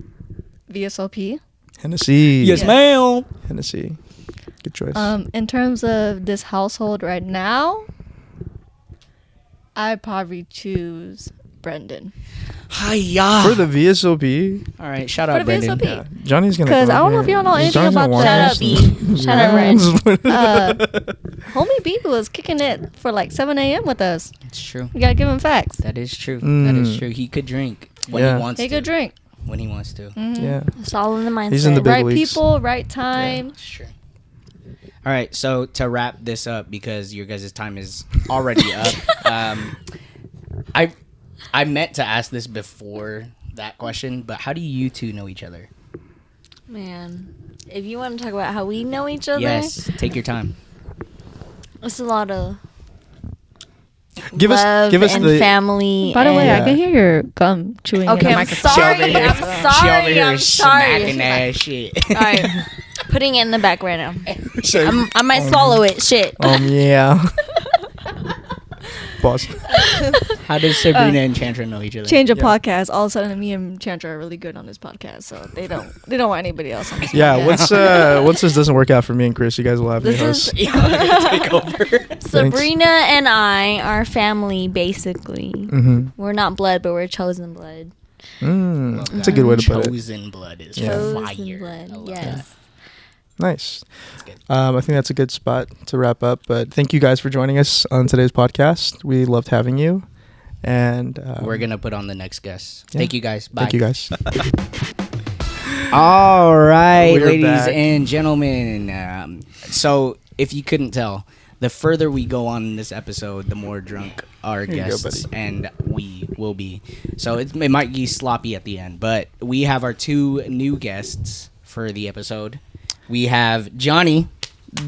VSOP. Hennessy. Yes. ma'am. Hennessy. Good choice. In terms of this household right now, I'd probably choose Brendan. Hiya. For the VSOP, All right, shout For out, the Brendan. VSOP. Johnny's gonna. 'Cause come I don't know up if y'all here. know anything Johnny's about gonna that. want Shut up, B. us. Shut up, Reg. Homie B was kicking it for like 7 a.m. with us. It's true. You gotta give him facts. That is true. That is Mm. true. He could drink when Yeah. he wants Take to. a drink. When he wants to. Mhm. Yeah. It's all in the mindset. He's in the big Right leagues. people, right time. It's true. All right, so to wrap this up, because your guys' time is already up, I meant to ask this before that question, but how do you two know each other? Man, if you want to talk about how we know each other, Yes, take your time. it's a lot of Give love us and the. family. By the way, and- I can hear your gum chewing in Okay, the I'm microphone. sorry. She over here- I'm She over sorry. here I'm smacking sorry. that shit. All right, putting it in the back right now. Say- I might swallow it. Shit. yeah. Boss. How does Sabrina and Chandra know each other? Change of Yeah. podcast. All of a sudden, me and Chandra are really good on this podcast, so they don't want anybody else on this Yeah. podcast. Once this doesn't work out for me and Chris, you guys will have me This host. is Yeah, I'm gonna take over. Sabrina and I are family, basically. Mm-hmm. We're not blood, but we're chosen blood. That's a good way to put it. Chosen blood is Yeah. Chosen fire. blood. I love Yes. that. Nice. That's good. I think that's a good spot to wrap up. But thank you guys for joining us on today's podcast. We loved having you. And We're gonna put on the next guest. yeah. Thank you guys. Bye. Thank you guys. All right, We're ladies back. and gentlemen. So, if you couldn't tell, the further we go on in this episode, the more drunk our Here you go, guests buddy. and we will be. So it might be sloppy at the end, but we have our two new guests for the episode. We have Johnny.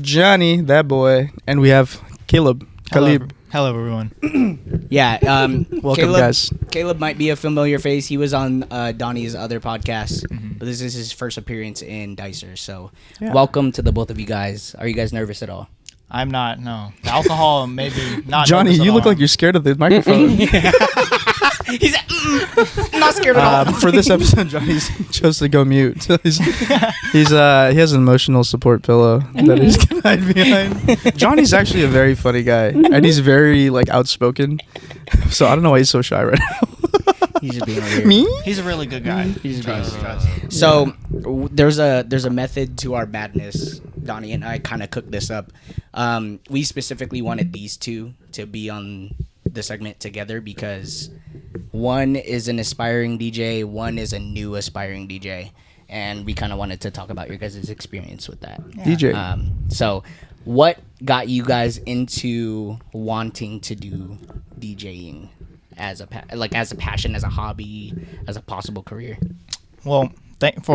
Johnny, that boy. And we have Caleb. Caleb. Hello, everyone. Yeah. Welcome, Caleb, guys. Caleb might be a familiar face. He was on Donnie's other podcast, but this is his first appearance in DYCR. So, Yeah. welcome to the both of you guys. Are you guys nervous at all? I'm not. No, the alcohol maybe not. Johnny, nervous at you look all. like you're scared of the microphone. He's not scared at all. For this episode, Johnny's chose to go mute. So he has an emotional support pillow that he's gonna hide behind. Johnny's actually a very funny guy, and he's very like outspoken. So I don't know why he's so shy right now. He's just being weird. Me? He's a really good guy. He's Trust, being trust. So there's a method to our madness. Donnie and I kind of cooked this up. We specifically wanted these two to be on the segment together because one is an aspiring DJ, one is a new aspiring DJ, and we kind of wanted to talk about your guys' experience with that. DJ. So what got you guys into wanting to do DJing as a passion, as a hobby, as a possible career? Well,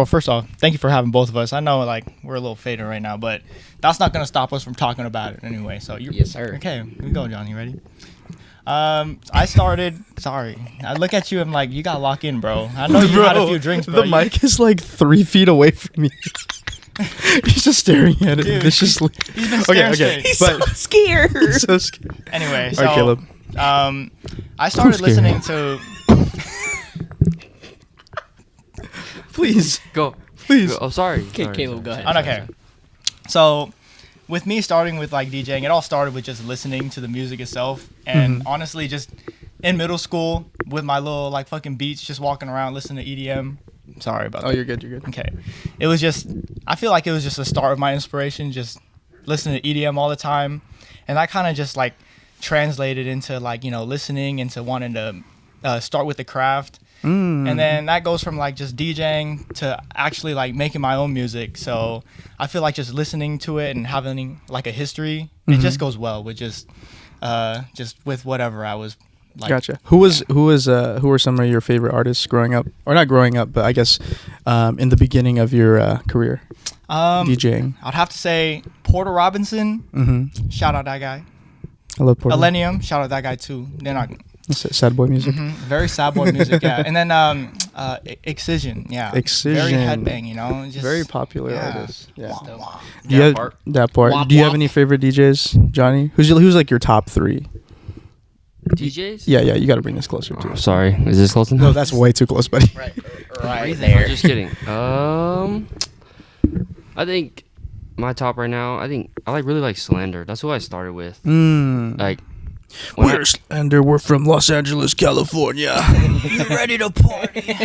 first off, thank you for having both of us. I know like we're a little faded right now, but that's not gonna stop us from talking about it anyway. So Yes, sir. Okay, here we go, John. You ready? I started. Sorry, I look at you. I'm like, you got lock in, bro. I know you had a few drinks, bro. The mic is like 3 feet away from me. He's just staring at it Dude, viciously. He's been staring straight. He's so scared. He's so scared. Anyway, All right, Caleb. I started listening to. Please Go. please. Oh, sorry. Okay, Sorry, Caleb, sorry, go ahead. I don't care. So, with me starting with like DJing, it all started with just listening to the music itself, and honestly, just in middle school with my little like fucking beats, just walking around listening to EDM. Sorry about that. Oh, you're good. You're good. Okay. It was just, I feel like it was just the start of my inspiration, just listening to EDM all the time. And that kind of just like translated into like, you know, listening, into wanting to start with the craft. And then that goes from like just DJing to actually like making my own music. So I feel like just listening to it and having like a history, it just goes well with just with whatever I was like. Gotcha. Who were some of your favorite artists growing up, or not growing up, but I guess in the beginning of your career DJing? I'd have to say Porter Robinson. Shout out that guy. I love Porter. Millennium. Shout out that guy too. They're not. Sad boy music. Very sad boy music, yeah. And then Excision, yeah. Excision. Very headbang, you know. Just, Very popular yeah. artist. Yeah. Do that part. That part. Womp Do you womp. have any favorite DJs, Johnny? Who's like your top 3? DJs? Yeah. You got to bring this closer to Oh, us. sorry. Is this close enough? No, that's way too close, buddy. Right I'm there. just kidding. I think my top right now, I really like Slander. That's who I started with. Like, We're Slender. We're from Los Angeles, California. You ready to party?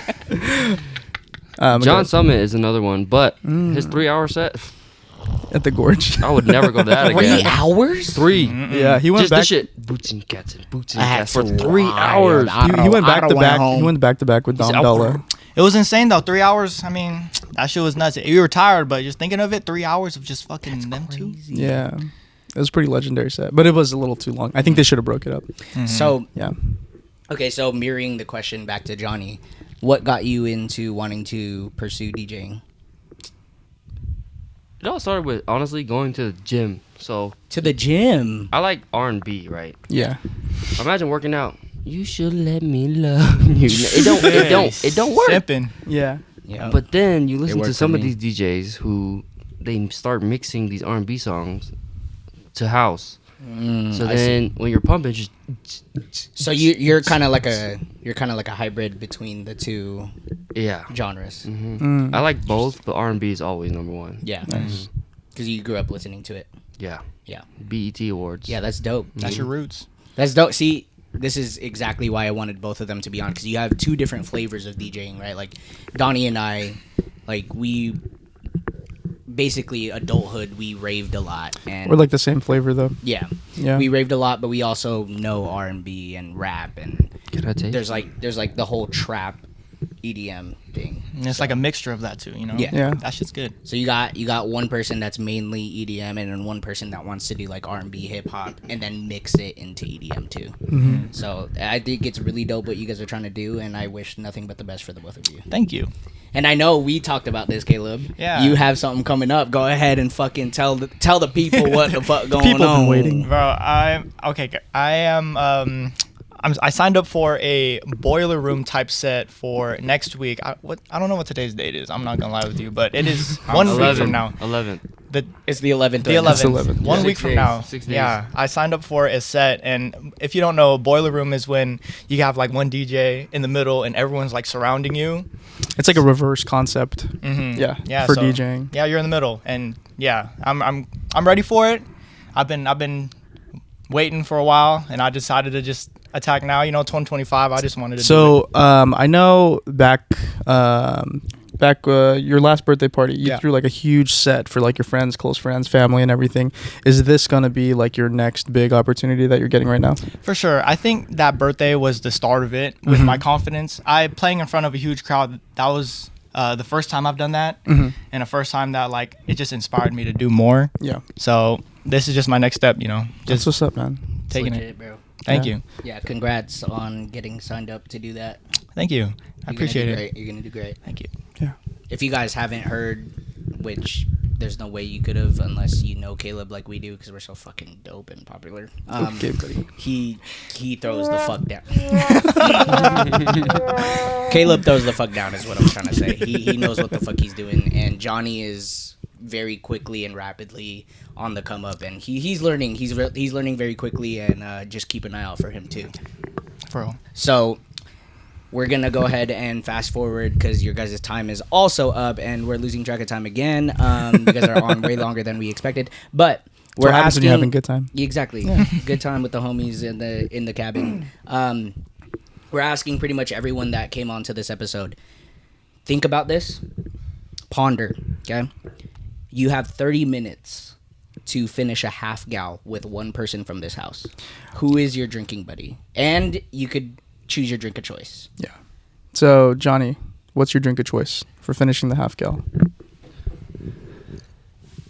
John Summit is another one, but his 3-hour set, at the Gorge. I would never go to that 3 again. hours? 3. Yeah, he went Just back. the shit. Boots and cats and boots and That's cats for 3 wild. hours. He went back to back. home. He went back to back with Dom out Della. It was insane though. 3 hours. I mean, that shit was nuts. You were tired, but just thinking of it, 3 hours of just fucking them two. Yeah, it was a pretty legendary set, but it was a little too long. I think they should have broke it up. So, Yeah. okay, so mirroring the question back to Johnny, what got you into wanting to pursue DJing? It all started with, honestly, going to the gym. So, To the gym. I like R&B, right? Yeah. Imagine working out. You should let me love you. It don't work. Simping. Yeah. Yeah. But then you listen worked to for some of me. these DJs who they start mixing these R&B songs to house. So I then when you're pumping, just So you're kind of like a hybrid between the two yeah. genres. I like both, but R&B is always number one. Yeah. Because you grew up listening to it. Yeah. Yeah. BET Awards. Yeah, that's dope. That's your roots. That's dope. See, this is exactly why I wanted both of them to be on, because you have two different flavors of DJing, right? Like Donnie and I, like we basically adulthood, we raved a lot, and We're like the same flavor though. yeah, Yeah. we raved a lot, but we also know R&B and rap, and Can I take? there's like the whole trap EDM thing. And it's like a mixture of that too, you know. Yeah. Yeah. That shit's good. So you got one person that's mainly EDM, and then one person that wants to do like R&B, hip hop, and then mix it into EDM too. So I think it's really dope what you guys are trying to do, and I wish nothing but the best for the both of you. Thank you. And I know we talked about this, Caleb. Yeah. You have something coming up. Go ahead and fucking tell the people what the fuck going People on. been waiting. Bro, I signed up for a boiler room type set for next week. I don't know what today's date is. I'm not gonna lie with you, but it is 1 week from now. 11th. It's the 11th. The right now. 11th. 1 Yeah. week 6 from days. now. 6 days. Yeah, I signed up for a set, and if you don't know, boiler room is when you have like one DJ in the middle and everyone's like surrounding you. It's like a reverse concept. Yeah, For so, DJing. Yeah, you're in the middle, and yeah, I'm ready for it. I've been waiting for a while, and I decided to just attack now. You know, 2025. I just wanted to. do it. I know back your last birthday party, you Yeah. threw like a huge set for like your friends, close friends, family, and everything. Is this gonna be like your next big opportunity that you're getting right now? For sure. I think that birthday was the start of it with my confidence. Playing in front of a huge crowd, that was the first time I've done that, and the first time that like it just inspired me to do more. Yeah. So this is just my next step, you know, That's just what's up, man. taking Legit, it. bro. Thank Yeah. you. Yeah, congrats on getting signed up to do that. Thank you. I You're appreciate gonna do it. great. You're gonna do great. Thank you. Yeah. If you guys haven't heard, which there's no way you could have unless you know Caleb like we do because we're so fucking dope and popular. Okay, buddy. He throws the fuck down. Caleb throws the fuck down is what I'm trying to say. He knows what the fuck he's doing, and Johnny is very quickly and rapidly on the come up, and he's learning. He's learning very quickly, and just keep an eye out for him too. Bro. So we're going to go ahead and fast forward because your guys' time is also up and we're losing track of time again. You guys are on way longer than we expected. But we're asking... You're having a good time. Exactly. Good time with the homies in the cabin. We're asking pretty much everyone that came onto this episode. Think about this. Ponder. Okay? You have 30 minutes to finish a half gal with one person from this house. Who is your drinking buddy? And you could... choose your drink of choice. Yeah. So, Johnny, what's your drink of choice for finishing the half gal?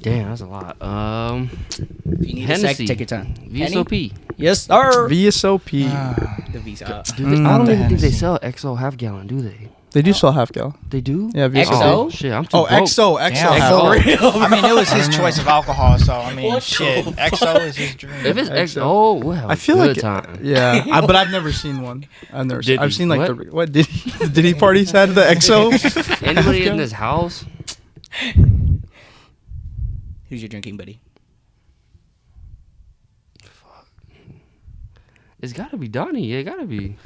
Damn, that's a lot. If you need Hennessy. a sec, take your time. VSOP. Yes, sir. VSOP. The Visa. I don't even think they sell XO half gallon, do they? They do sell half gal. They do? Yeah, VSOP. XO? Oh, shit, I'm too broke. XO. Damn, half gal. I mean, it was his choice of alcohol, so I mean, shit. XO is his drink. If it's XO, well, I feel good like time. Yeah, but I've never seen one. I've seen like what? what did he parties had the XO? Anybody in this house? Who's your drinking buddy? It's gotta be Donnie. It gotta be.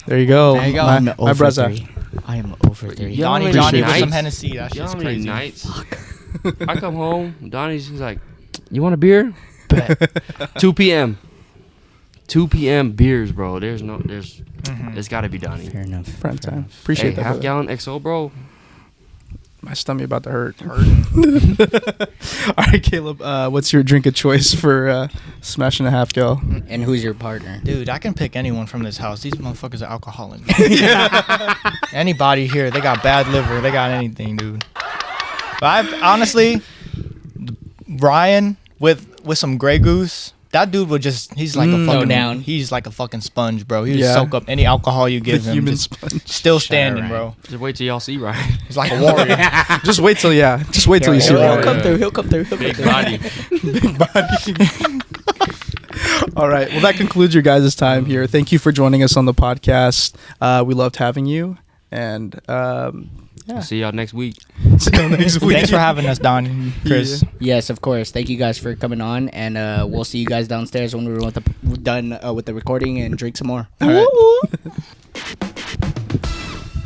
There you go. There you go. My brother. I am over 30. Yo, Johnny many with nights? some Hennessy. That You know shit's how many crazy. nights? I come home, Donnie's just like, "You want a beer?" Bet. 2 p.m. 2 p.m. beers, bro. It's gotta be Donnie. Fair enough. Prime time. Appreciate Hey, that. half brother. gallon XO, bro. My stomach about to hurt. All right, Caleb. What's your drink of choice for smashing a half gal? And who's your partner? Dude, I can pick anyone from this house. These motherfuckers are alcoholics. Anybody here, they got bad liver. They got anything, dude. But I've honestly, Ryan with some Grey Goose. That dude would he's like a fucking down. He's like a fucking sponge, bro. He would Yeah. soak up any alcohol you The give him. human Just sponge. still standing, Ryan. bro. Just wait till y'all see Ryan. He's like a warrior. Just wait till you see He'll Ryan. come through. He'll come through. Big body. Big body. All right. Well, that concludes your guys' time here. Thank you for joining us on the podcast. We loved having you. And yeah. See y'all next week. See you next week. Thanks for having us, Don, Chris. Yes, of course. Thank you guys for coming on, and we'll see you guys downstairs when we're done with the recording and drink some more. All right.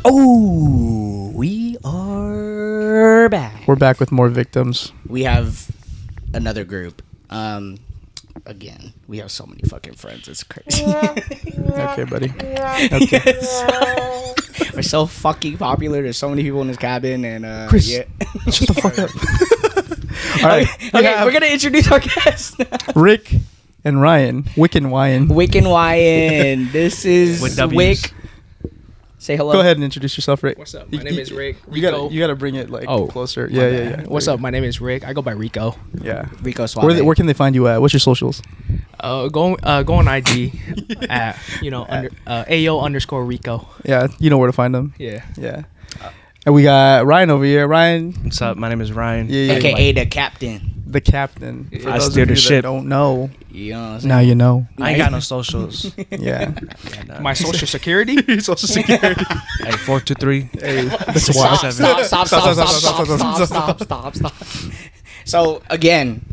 Oh, we are back. We're back with more victims. We have another group. Again, we have so many fucking friends. It's crazy. Okay, buddy. Okay. We're so fucking popular. There's so many people in this cabin, and Chris, yeah. shut the fuck up. All right. Okay, we're gonna introduce our guests. Rick and Ryan. Wick and Wyan. Wick and Wyan. This is With W's. Wick. Say hello. Go ahead and introduce yourself, Rick. What's up? My name is Rick. You gotta bring it like closer. My Yeah. bad. What's up? My name is Rick. I go by Rico. Yeah. Rico Suave. Where can they find you at? What's your socials? Go on IG at AO _Rico. Yeah, you know where to find them. Yeah. Yeah. And we got Ryan over here. Ryan, What's up? My name is Ryan. yeah. AKA the captain. the captain. For I those steer of the you that ship. don't know, You know what I'm saying? now you know. I ain't got no socials. Yeah. My social security? Social security. Hey, 423. Hey, that's Stop, wild. stop. So again,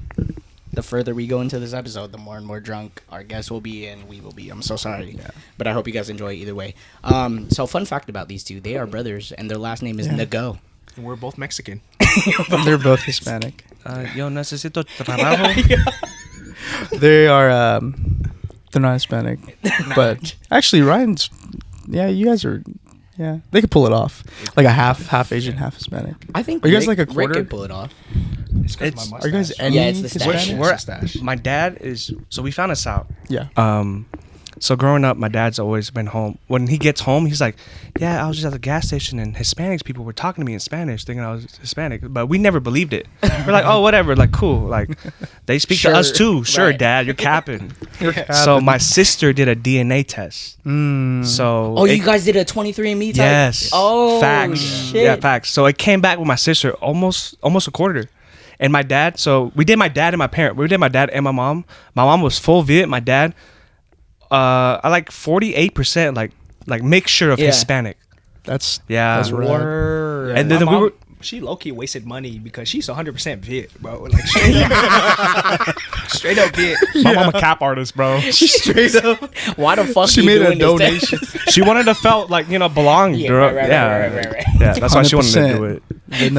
the further we go into this episode, the more and more drunk our guests will be, and we will be. I'm so sorry, but I hope you guys enjoy either way. So fun fact about these two: they are brothers, and their last name is Nago. And we're both Mexican. They're both Hispanic. Yo necesito trabajo. They are. They're not Hispanic, but actually, Ryan's. Yeah, you guys are. Yeah, they could pull it off, like a half Asian, half Hispanic. I think. Are you guys Rick- like a quarter? Rick could pull it off. It's Are you guys any Yeah, it's the Hispanic? stash. we're, my dad is. So we found this out. Yeah. So growing up, my dad's always been home. When he gets home, he's like, yeah, I was just at the gas station and Hispanics people were talking to me in Spanish thinking I was Hispanic. But we never believed it. We're like, oh, whatever. Like, cool. Like, they speak to us too. Sure, right. Dad, you're capping. So my sister did a DNA test. So you guys did a 23andMe test? Yes. Oh, facts. shit. Yeah, facts. So it came back with my sister almost a quarter. And my dad, so we did my dad and my parent. We did my dad and my mom. My mom was full Viet. My dad, I like 48%, like mixture of Hispanic. That's right. Word. And then we were. She low-key wasted money because she's 100% Viet, bro. Like straight up Viet. My mom a cap artist, bro. Straight up. Why the fuck she you made a doing donation? She wanted to felt like, belong. Yeah, right. Yeah, that's why she wanted to do it.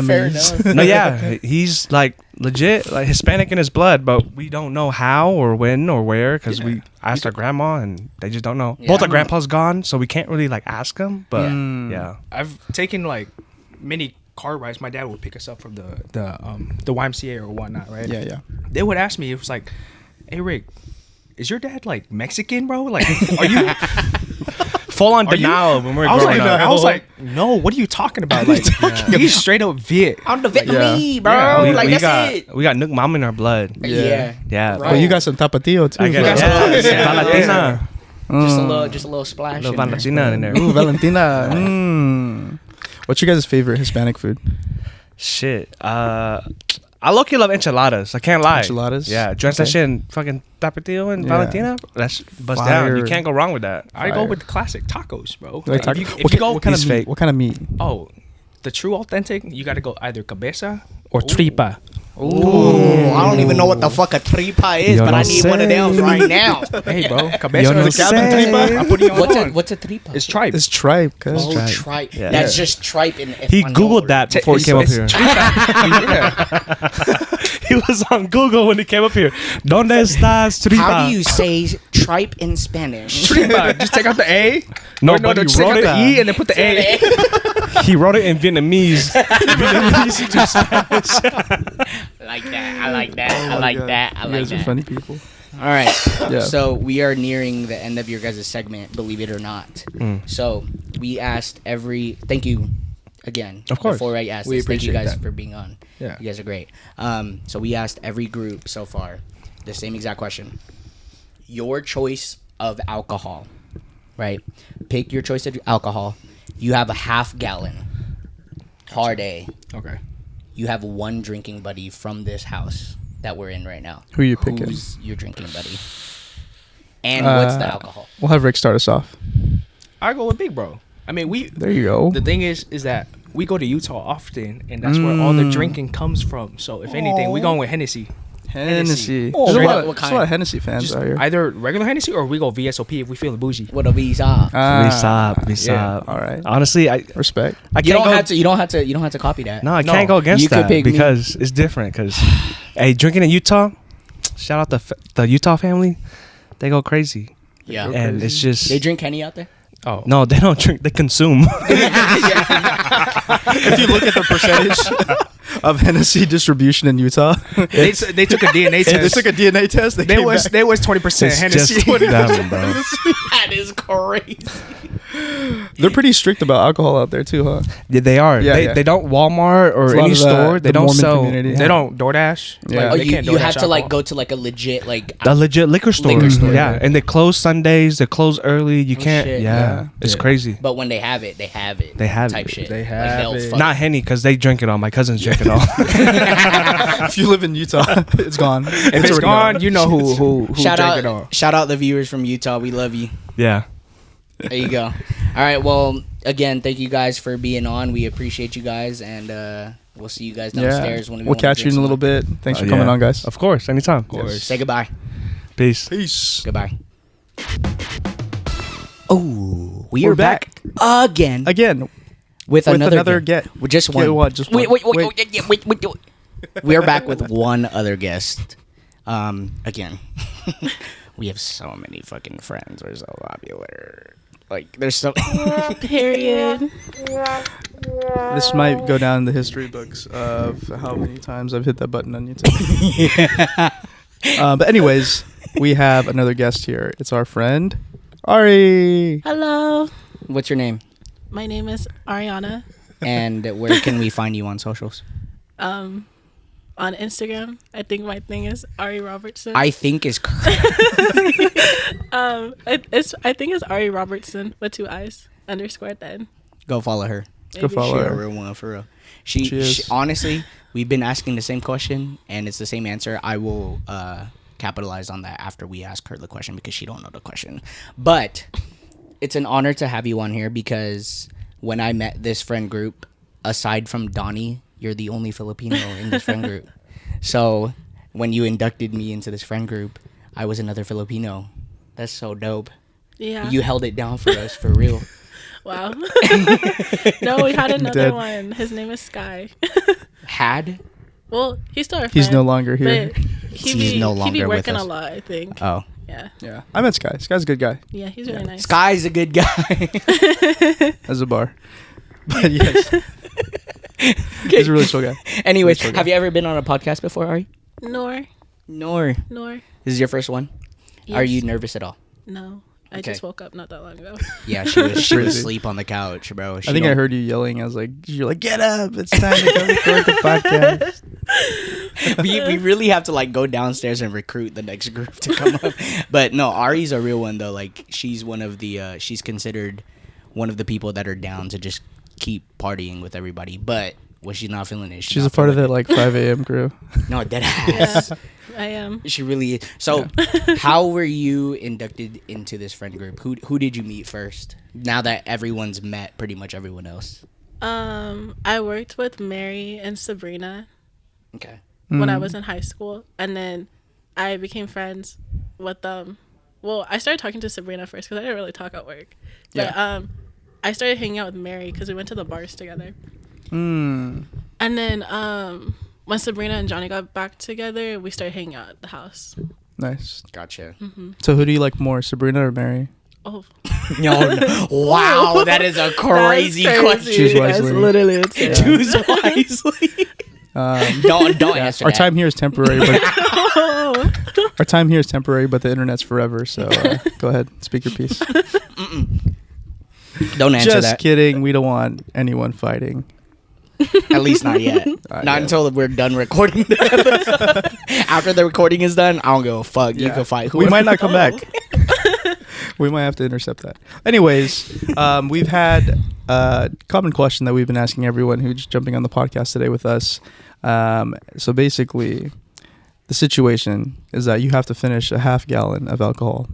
Fair enough. No, yeah, he's like legit, like Hispanic in his blood, but we don't know how or when or where because we asked our grandma and they just don't know. Yeah. Both our grandpa's gone, so we can't really like ask them. But yeah, I've taken like many car rides. My dad would pick us up from the YMCA or whatnot, right? Yeah. They would ask me, it was like, "Hey Rick, is your dad like Mexican, bro? Like, are you?" full on denial when we were growing up. I was like, no, what are you talking about? Like, he's straight up Viet. I'm the Vietnamese, bro. Yeah, like, that's got, it. We got Nook Mom in our blood. Yeah. Right. Well, you got some Tapatio too. I got Valentina. Just a little splash. Little Valentina in there. Ooh, Valentina. What's your guys' favorite Hispanic food? Shit. I low-key love enchiladas. I can't lie. Enchiladas? Yeah. Drench that shit in fucking Tapatio and Valentina. That's bust down. You can't go wrong with that. I go with classic tacos, bro. Like if you go, what kind of meat? What kind of meat? Oh, the true authentic, you got to go either cabeza or tripa. Ooh, I don't even know what the fuck a tripa is, but I need one of them right now. Hey, bro, cabeza is a tripa. I'm putting you on. What's a tripa? It's tripe. It's tripe. Oh, tripe. Yeah. That's just tripe in He Googled that before he came up here. He was on Google when he came up here. ¿Dónde estás, tripa? How do you say tripe in Spanish? Tripa. Just take out the A. No, but he take wrote out it. the E and then put the A. He wrote it in Vietnamese. Vietnamese to Spanish. I like that. You guys are funny people. All right. Yeah. So we are nearing the end of your guys' segment, believe it or not. So we asked thank you again. Of course. Before I asked We this, thank you appreciate guys that. for being on. Yeah. You guys are great. So we asked every group so far the same exact question. Your choice of alcohol, right? Pick your choice of alcohol. You have a half gallon. Hard A. Okay. You have one drinking buddy from this house that we're in right now. Who are you picking? Who's your drinking buddy? And what's the alcohol? We'll have Rick start us off. I go with Big Bro. I mean, There you go. The thing is that we go to Utah often, and that's where all the drinking comes from. So if anything, we going with Hennessy. Hennessy. Oh, There's a what lot kind? of Hennessy fans Just out here. either regular Hennessy or we go VSOP if we feeling bougie. What a visa. We stop. All right. Honestly, I Respect. You don't have to copy that. No, I can't go against you could that pick me. because it's different. Because hey, drinking in Utah, shout out the Utah family, they go crazy. Yeah. And it's just They drink Henny out there? Oh no, they don't drink. They consume. If you look at the percentage of Hennessy distribution in Utah, they took a DNA test. they took a DNA test. They was 20% Hennessy. Just them, bro. That is crazy. They're pretty strict about alcohol out there too, huh? Yeah, they are. Yeah, They don't Walmart or It's a lot any of store. They the don't Mormon sell. community. They don't DoorDash. Yeah. Oh, They can't you have DoorDash to like alcohol. go to like a legit like A legit liquor store. Liquor store, Yeah, yeah. and they close Sundays. They close early. You can't. shit. Yeah, it's Yeah. crazy. but when they have it, they have it. They have type it. shit. They Like, have they'll it. fuck- Not Henny because they drink it all. My cousins drink it all. If you live in Utah, it's gone. If it's already gone, you know who shout drank it all. out shout out the viewers from Utah. We love you. Yeah. There you go. All right. Well, again, thank you guys for being on. We appreciate you guys, and we'll see you guys downstairs when we We'll catch you in a little bit. Thanks for coming on, guys. Of course, anytime. Say goodbye. Peace. Peace. Goodbye. Oh, we're back again Again, with another get. with just one. What? Just Wait. one. We're back with one other guest. Again, we have so many fucking friends. We're so popular. Like, there's so. Period. This might go down in the history books of how many times I've hit that button on YouTube. But anyways, we have another guest here. It's our friend Ari. Hello. What's your name? My name is Ariana. And where can we find you on socials? On Instagram, I think my thing is Ari Robertson. I think is correct. I think it's Ari Robertson with 2 eyes _at the end. Go follow her. Maybe. Go follow She a her. real one for real. She honestly, we've been asking the same question and it's the same answer. I will capitalize on that after we ask her the question because she don't know the question. But it's an honor to have you on here because when I met this friend group, aside from Donnie, you're the only Filipino in this friend group. So when you inducted me into this friend group, I was another Filipino. That's so dope. Yeah. You held it down for us, for real. Wow. No, we had another one. His name is Sky. Had? Well, he's still our friend. He's no longer here. But He's no longer he be with working us. a lot, I think. Oh. Yeah. Yeah. I met Sky. Sky's a good guy. Yeah, he's really nice. Sky's a good guy. As a bar. But yes. He's a really chill guy. Anyways, Really chill have guy. you ever been on a podcast before, Ari? Nor. Nor. Nor. This is your first one? Yes. Are you nervous at all? No. I Okay. just woke up not that long ago. Yeah, she was Crazy. asleep on the couch, bro. I think I heard you yelling. I was like, you're like, get up. It's time to go record the podcast. we really have to like go downstairs and recruit the next group to come up. But no, Ari's a real one though. Like she's one of the she's considered one of the people that are down to just keep partying with everybody. But when she's not feeling it, She's a part of that like 5 a.m. crew. No, dead ass. I am. She really is. So, how were you inducted into this friend group? Who did you meet first? Now that everyone's met pretty much everyone else. I worked with Mary and Sabrina Okay. when I was in high school, and then I became friends with them. Well, I started talking to Sabrina first because I didn't really talk at work. But I started hanging out with Mary because we went to the bars together. And then when Sabrina and Johnny got back together, we started hanging out at the house. Nice. Gotcha. So who do you like more, Sabrina or Mary? Oh, No. Wow, that is a crazy question. Choose That's wisely. literally what's Yeah. Choose wisely. Don't answer Our that. time here is temporary, but our time here is temporary, but the internet's forever. So go ahead, speak your piece. Don't answer Just that. kidding. We don't want anyone fighting. At least not yet. Not yeah. until we're done recording. After the recording is done, I don't give a fuck. You can fight. We whoever might not you come want. back. We might have to intercept that. Anyways, we've had a common question that we've been asking everyone who's jumping on the podcast today with us. So basically, the situation is that you have to finish a half gallon of alcohol.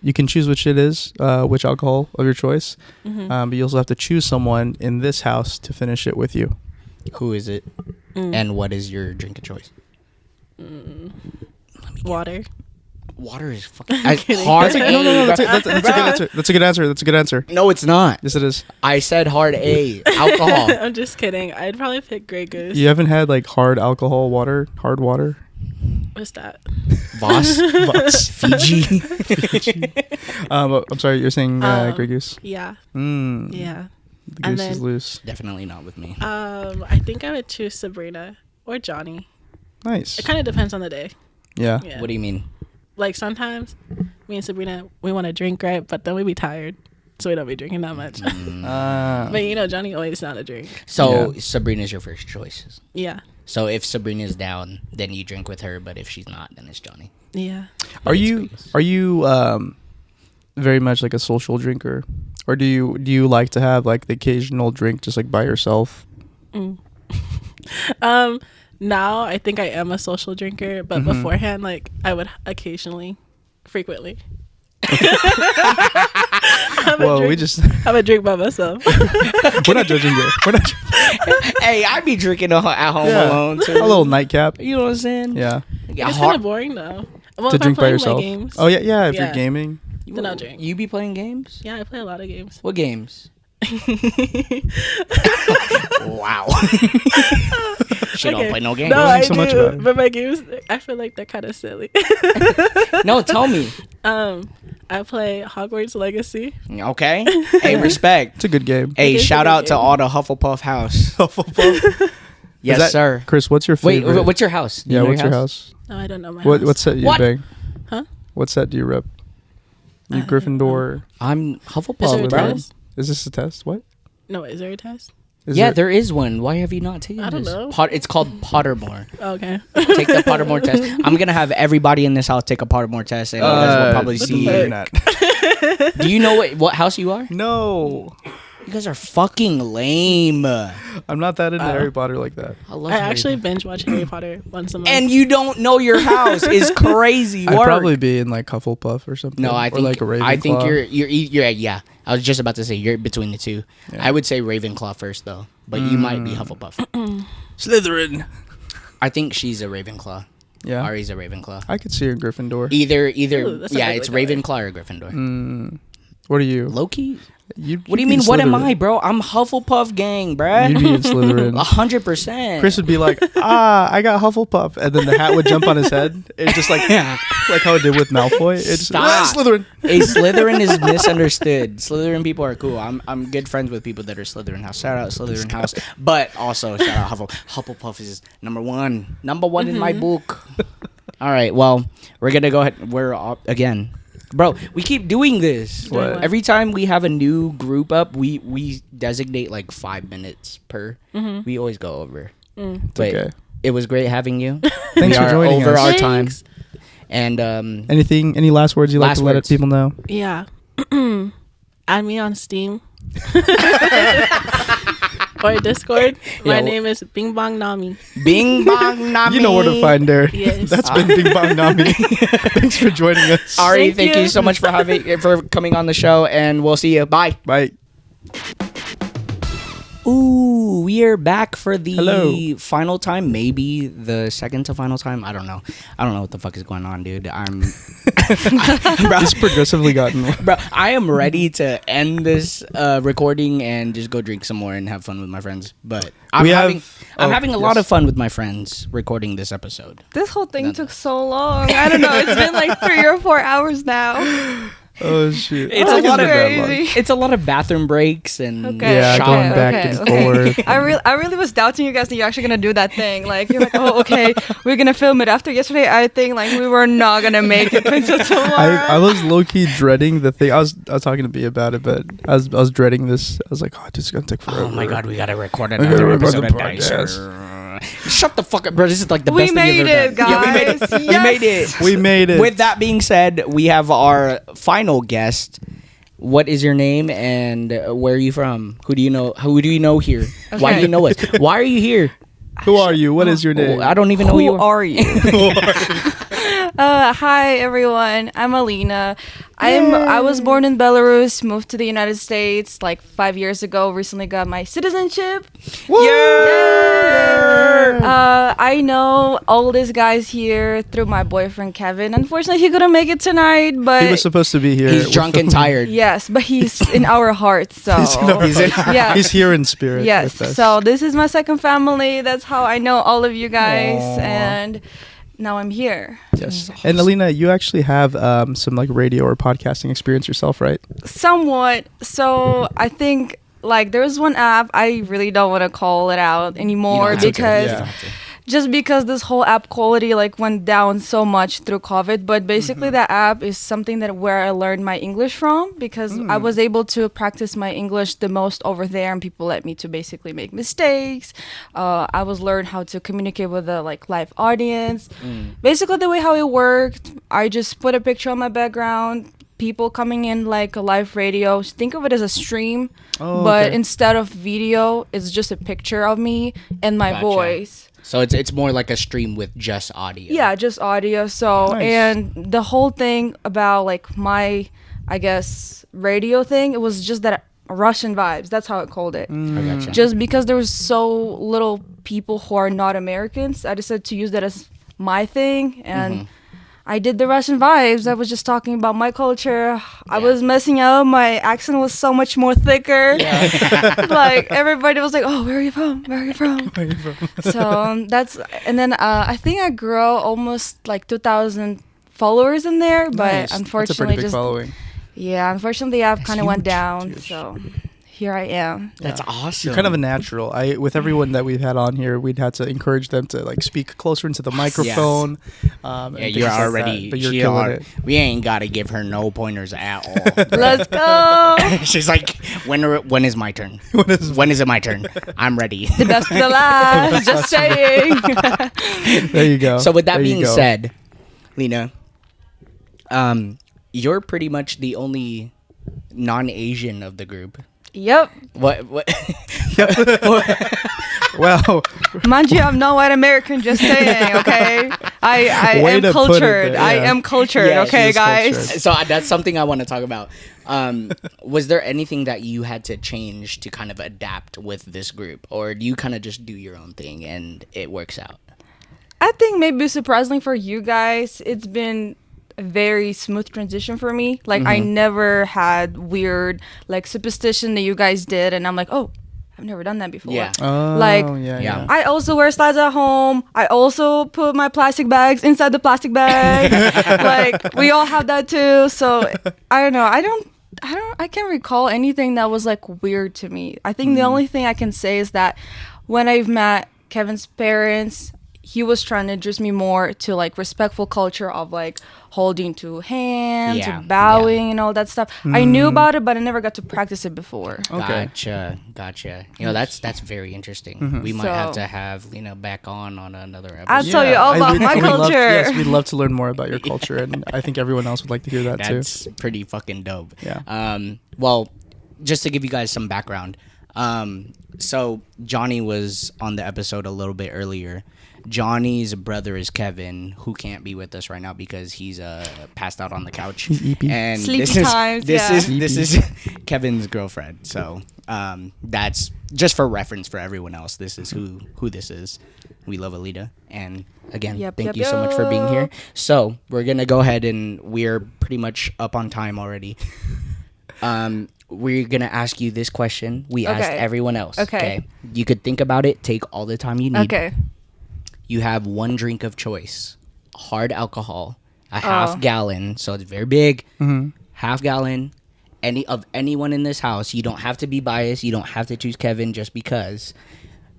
You can choose which it is, which alcohol of your choice. But you also have to choose someone in this house to finish it with you. Who is it? And what is your drink of choice? water. Water is fucking kidding. hard. No, that's a good answer. That's a good answer. That's a good answer. No, it's not. Yes, it is. I said hard A. Alcohol. I'm just kidding. I'd probably pick Grey Goose. You haven't had like hard alcohol water, hard water. What's that? Voss. Voss. Fiji. I'm sorry, you're saying Grey Goose. Yeah. Mm. Yeah. The And goose is then- loose. Definitely not with me. I think I would choose Sabrina or Johnny. Nice. It kind of depends on the day. Yeah. Yeah. What do you mean? Like sometimes me and Sabrina, we want to drink, right? But then we be tired. So we don't be drinking that much. But you know, Johnny always down to drink. So Yeah. Sabrina's your first choice. Yeah. So if Sabrina's down, then you drink with her. But if she's not, then it's Johnny. Yeah. Are you very much like a social drinker, or do you like to have like the occasional drink just like by yourself? Now I think I am a social drinker, but beforehand, like I would occasionally, frequently. Well, we just have a drink by myself. we're not judging you. We're not. Hey, I be drinking at home Yeah. alone too. A little nightcap. You know what I'm saying? Yeah. Yeah, It's kind of boring though. Well, To if I'm drink by playing my yourself. games, Oh yeah. If Yeah. you're gaming. then I'll drink. You be playing games? Yeah, I play a lot of games. What games? Wow. She don't play no games. No, Don't I think so much do. about it. But my games, I feel like they're kind of silly. No, tell me. I play Hogwarts Legacy. Okay. Hey, respect. It's a good game. Hey, It is a shout good out to game. all the Hufflepuff house. Yes, Is that- sir. Chris, what's your Wait, favorite? what's your house? Do you yeah, know what's your house? No, I don't know my What house. what set do you What? bang? Huh? What set do you rep? You Gryffindor. I'm Is Hufflepuff, there a bro. test? Is this a test? What? No, is there a test? There is one. Why have you not taken I don't this? know. It's called Pottermore. Okay. Take the Pottermore test. I'm gonna have everybody in this house take a Pottermore test, and you guys will probably what see. the Do you know what house you are? No. You guys are fucking lame. I'm not that into Harry Potter like that. I actually binge watch Harry Potter once a month. And you don't know your house is crazy. I'd work. probably be in like Hufflepuff or something. No, I think or like a Ravenclaw. I think you're yeah. I was just about to say you're between the two. Yeah. I would say Ravenclaw first though, but you might be Hufflepuff. Slytherin. I think she's a Ravenclaw. Yeah. Ari's a Ravenclaw. I could see her in Gryffindor. Either Ooh, that's not it's really Ravenclaw or Gryffindor. What are you? Loki? You'd What do you be mean? What am Slytherin. I, bro? I'm Hufflepuff gang, bruh. You'd be in Slytherin. 100%. Chris would be like, I got Hufflepuff, and then the hat would jump on his head. It's just like how it did with Malfoy. It's Stop. Slytherin. A Slytherin is misunderstood. Slytherin people are cool. I'm good friends with people that are Slytherin house. Shout out Slytherin house, but also shout out Hufflepuff is number one in my book. All right, well we're gonna go ahead. We're again. Bro, we keep doing this. What? Every time we have a new group up, we designate like 5 minutes per. We always go over. But okay. it was great having you. Thanks for joining over us. our time. Thanks. And Any last words you'd like Last to let words. people know? Yeah. Add me on Steam. Or Discord. My name is Bing Bong Nami. Bing Bong Nami. You know where to find her. Yes. That's been Bing Bong Nami. Thanks for joining us. Ari, Thank thank you you so much for coming on the show, and we'll see you. Bye. Bye. Ooh, we are back for the Hello. final time, maybe the second to final time. I don't know what the fuck is going on, dude. Bro, It's progressively gotten. bro, I am ready to end this recording and just go drink some more and have fun with my friends. But I'm having a lot of fun with my friends recording this episode. This whole thing took so long. I don't know. It's been like 3 or 4 hours now. Oh shit! It's I a guess lot of not that long. crazy. It's a lot of bathroom breaks and Okay. Yeah, shop- going back and forth. I really was doubting you guys that you're actually gonna do that thing. Like you're like, oh, okay, we're gonna film it. After yesterday, I think like we were not gonna make it until tomorrow. I was low key dreading the thing. I was talking to B about it, but I was dreading this. I was like, oh, it's gonna take forever. Oh my god, we gotta record gotta another record episode the of podcast. Dicer. Shut the fuck up, bro. This is like the We best thing you've made ever it, done. Yeah, we made it. guys. We made it. We made it. With that being said, we have our final guest. What is your name and where are you from? Who do you know? Who do you know here? Why do you know us? Why are you here? Who are you? What is your name? I don't even know who you Who are. are you? Hi everyone. I'm Alina. I was born in Belarus, moved to the United States like 5 years ago. Recently got my citizenship. I know all these guys here through my boyfriend Kevin. Unfortunately, he couldn't make it tonight, but He was supposed to be here. He's drunk and tired. yes, but he's in our hearts. So yeah. He's here in spirit. Yes. with us. So this is my second family. That's how I know all of you guys, and now I'm here. Yes. And Alina, you actually have some like radio or podcasting experience yourself, right? Somewhat. So I think like there's one app I really don't want to call it out anymore It's okay. because Yeah. just because this whole app quality like went down so much through COVID. But basically that app is something that where I learned my English from, because I was able to practice my English the most over there, and people let me to basically make mistakes. I was learned how to communicate with the like live audience. Basically the way how it worked, I just put a picture on my background, people coming in like a live radio. Think of it as a stream, but okay. instead of video, it's just a picture of me and my Gotcha. voice. So it's more like a stream with just audio. Yeah, just audio. So, Nice. and the whole thing about like my, I guess, radio thing, it was just that Russian vibes. That's how I called it. I gotcha. Just because there was so little people who are not Americans, I decided to use that as my thing. And I did the Russian vibes. I was just talking about my culture. I was messing up. My accent was so much more thicker. Like everybody was like, "Oh, where are you from? Where are you from?" Where are you from? So that's, and then I think I grew almost like 2,000 followers in there, but Nice. That's a pretty unfortunately big just following. unfortunately the app kind of went huge. down. Huge. So here I am. That's awesome. You're kind of a natural. With everyone that we've had on here, we'd had to encourage them to like speak closer into the microphone. Yeah, you're already. But you're killing it. We ain't got to give her no pointers at all. Let's go. She's like, when is my turn? When is it my turn? I'm ready. The best for the last. Just saying. There you go. So with that being said, Lena, you're pretty much the only non-Asian of the group. Yep. What? Well, mind you, I'm not white American. Just saying, okay. I Way am to put it cultured. there, I yeah. am cultured. Yeah, okay, she's guys. cultured. So that's something I want to talk about. Was there anything that you had to change to kind of adapt with this group, or do you kind of just do your own thing and it works out? I think maybe surprisingly for you guys, it's been a very smooth transition for me. Like I never had weird like superstition that you guys did, and I'm like, oh, I've never done that before. Yeah. oh, Like, Yeah. I also wear slides at home. I also put my plastic bags inside the plastic bag. Like we all have that too. So I don't know. I can't recall anything that was like weird to me. I think the only thing I can say is that when I've met Kevin's parents, he was trying to introduce me more to like respectful culture of like holding two hands, Yeah, bowing, and all that stuff. I knew about it, but I never got to practice it before. Okay. Gotcha. You know, that's very interesting. We might have to have Lena back on another episode. I'll tell you all about my culture. Yes, we'd love to learn more about your culture, and I think everyone else would like to hear that too. That's pretty fucking dope. Yeah. Well, just to give you guys some background, so Johnny was on the episode a little bit earlier. Johnny's brother is Kevin, who can't be with us right now because he's passed out on the couch. And Sleepy times, this is Kevin's girlfriend. So that's just for reference for everyone else. This is who this is. We love Alita, and again, thank you so much for being here. So we're gonna go ahead, and we're pretty much up on time already. We're gonna ask you this question. We asked everyone else. Okay. You could think about it. Take all the time you need. Okay. You have one drink of choice: hard alcohol, a half gallon. So it's very big. Half gallon. Anyone in this house. You don't have to be biased. You don't have to choose Kevin just because.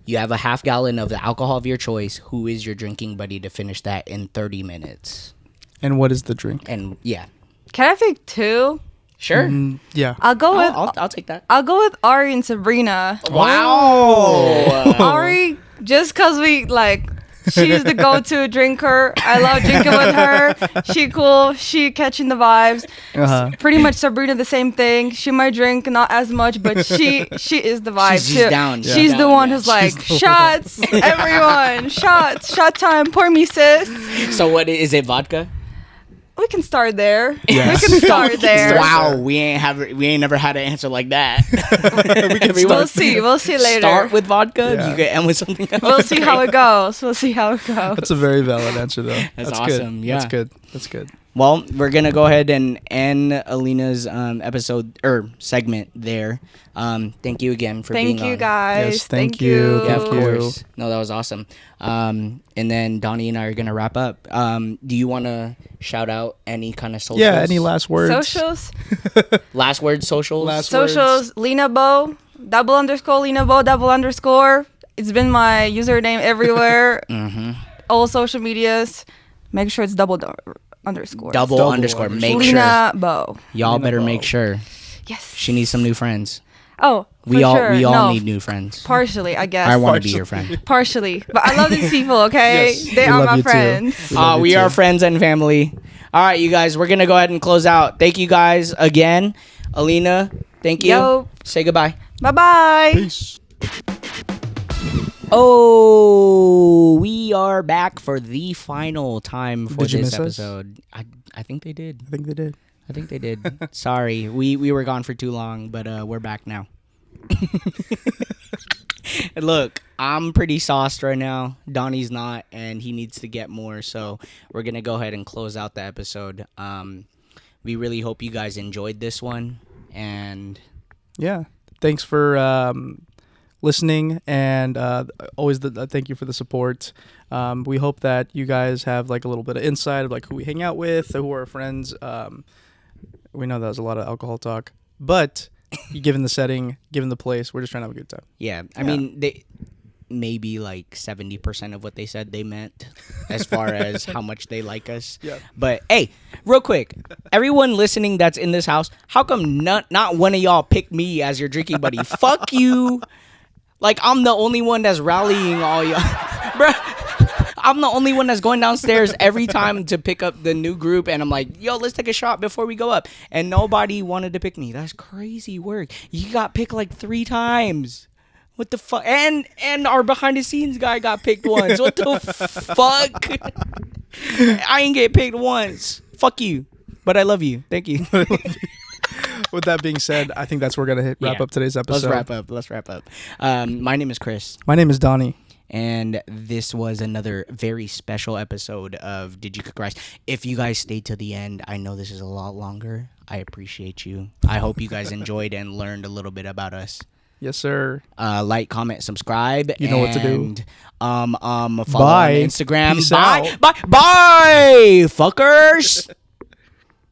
You have a half gallon of the alcohol of your choice. Who is your drinking buddy to finish that in 30 minutes? And what is the drink? And yeah, Can I pick two? sure. Yeah. I'll go with I'll take that. I'll go with Ari and Sabrina. Wow. Ari, just cause we like, she's the go-to drinker. I love drinking with her. She cool. She catching the vibes. Pretty much Sabrina the same thing. She might drink not as much, but she is the vibe. She's down. She's Yeah. the one Yeah. who's like, shots, everyone, shots, shot time. Pour me, sis. So what is it? Vodka? We can start there. Yes. We can start there. Wow, we ain't never had an answer like that. We'll see. We'll see later. Start with vodka. Yeah. You can end with something else. We'll see how it goes. That's a very valid answer, though. That's Good. awesome, yeah. That's good. Well, we're gonna go ahead and end Alina's episode or segment there. Thank you again for being on. Thank you, guys. Yes, thank you. Yeah, of Thank you. course. No, that was awesome. And then Donnie and I are gonna wrap up. Do you want to shout out any kind of socials? Yeah. Any last words? Socials. Last word socials? Socials. Lena Bo. _Lena Bo _ It's been my username everywhere. All social medias. Make sure it's _. Double underscore. Make Lena sure. Bo. Y'all better make sure. Yes. She needs some new friends. Oh, We for all sure. no, No, need new friends. partially, I guess. I want to be your friend. Partially, but I love these people. Okay, Yes, they we are love my you too. friends. We are friends and family. All right, you guys, we're gonna go ahead and close out. Thank you guys again, Alina. Thank you. Yo. Say goodbye. Bye bye. Peace. Oh, we are back for the final time for Did you this miss us? episode. I think they did. I think they did. I think they did. Sorry, we were gone for too long, but we're back now. Look, I'm pretty sauced right now. Donnie's not, and he needs to get more. So we're gonna go ahead and close out the episode. We really hope you guys enjoyed this one, and Yeah. Thanks for listening, and always thank you for the support. We hope that you guys have like a little bit of insight of like who we hang out with, who are our friends. We know that was a lot of alcohol talk, but Given the setting, given the place, we're just trying to have a good time. Yeah, I mean, they maybe like 70% of what they said they meant as far as how much they like us. Yeah. But hey, real quick, everyone listening that's in this house, how come not one of y'all picked me as your drinking buddy? Fuck you. Like, I'm the only one that's rallying all y'all. Bruh. I'm the only one that's going downstairs every time to pick up the new group, and I'm like, yo, let's take a shot before we go up. And nobody wanted to pick me. That's crazy work. You got picked like 3 times. What the fuck? And our behind the scenes guy got picked once. What the fuck? I ain't get picked once. Fuck you. But I love you. Thank you. With that being said, I think that's where we're going to wrap up today's episode. Let's wrap up. My name is Chris. My name is Donnie. And this was another very special episode of Did You Cook Rice? If you guys stayed to the end, I know this is a lot longer. I appreciate you. I hope you guys enjoyed and learned a little bit about us. Yes, sir. Like, comment, subscribe. You know what to do. Follow Bye. on Instagram. Peace Bye. out. Bye. Bye, fuckers.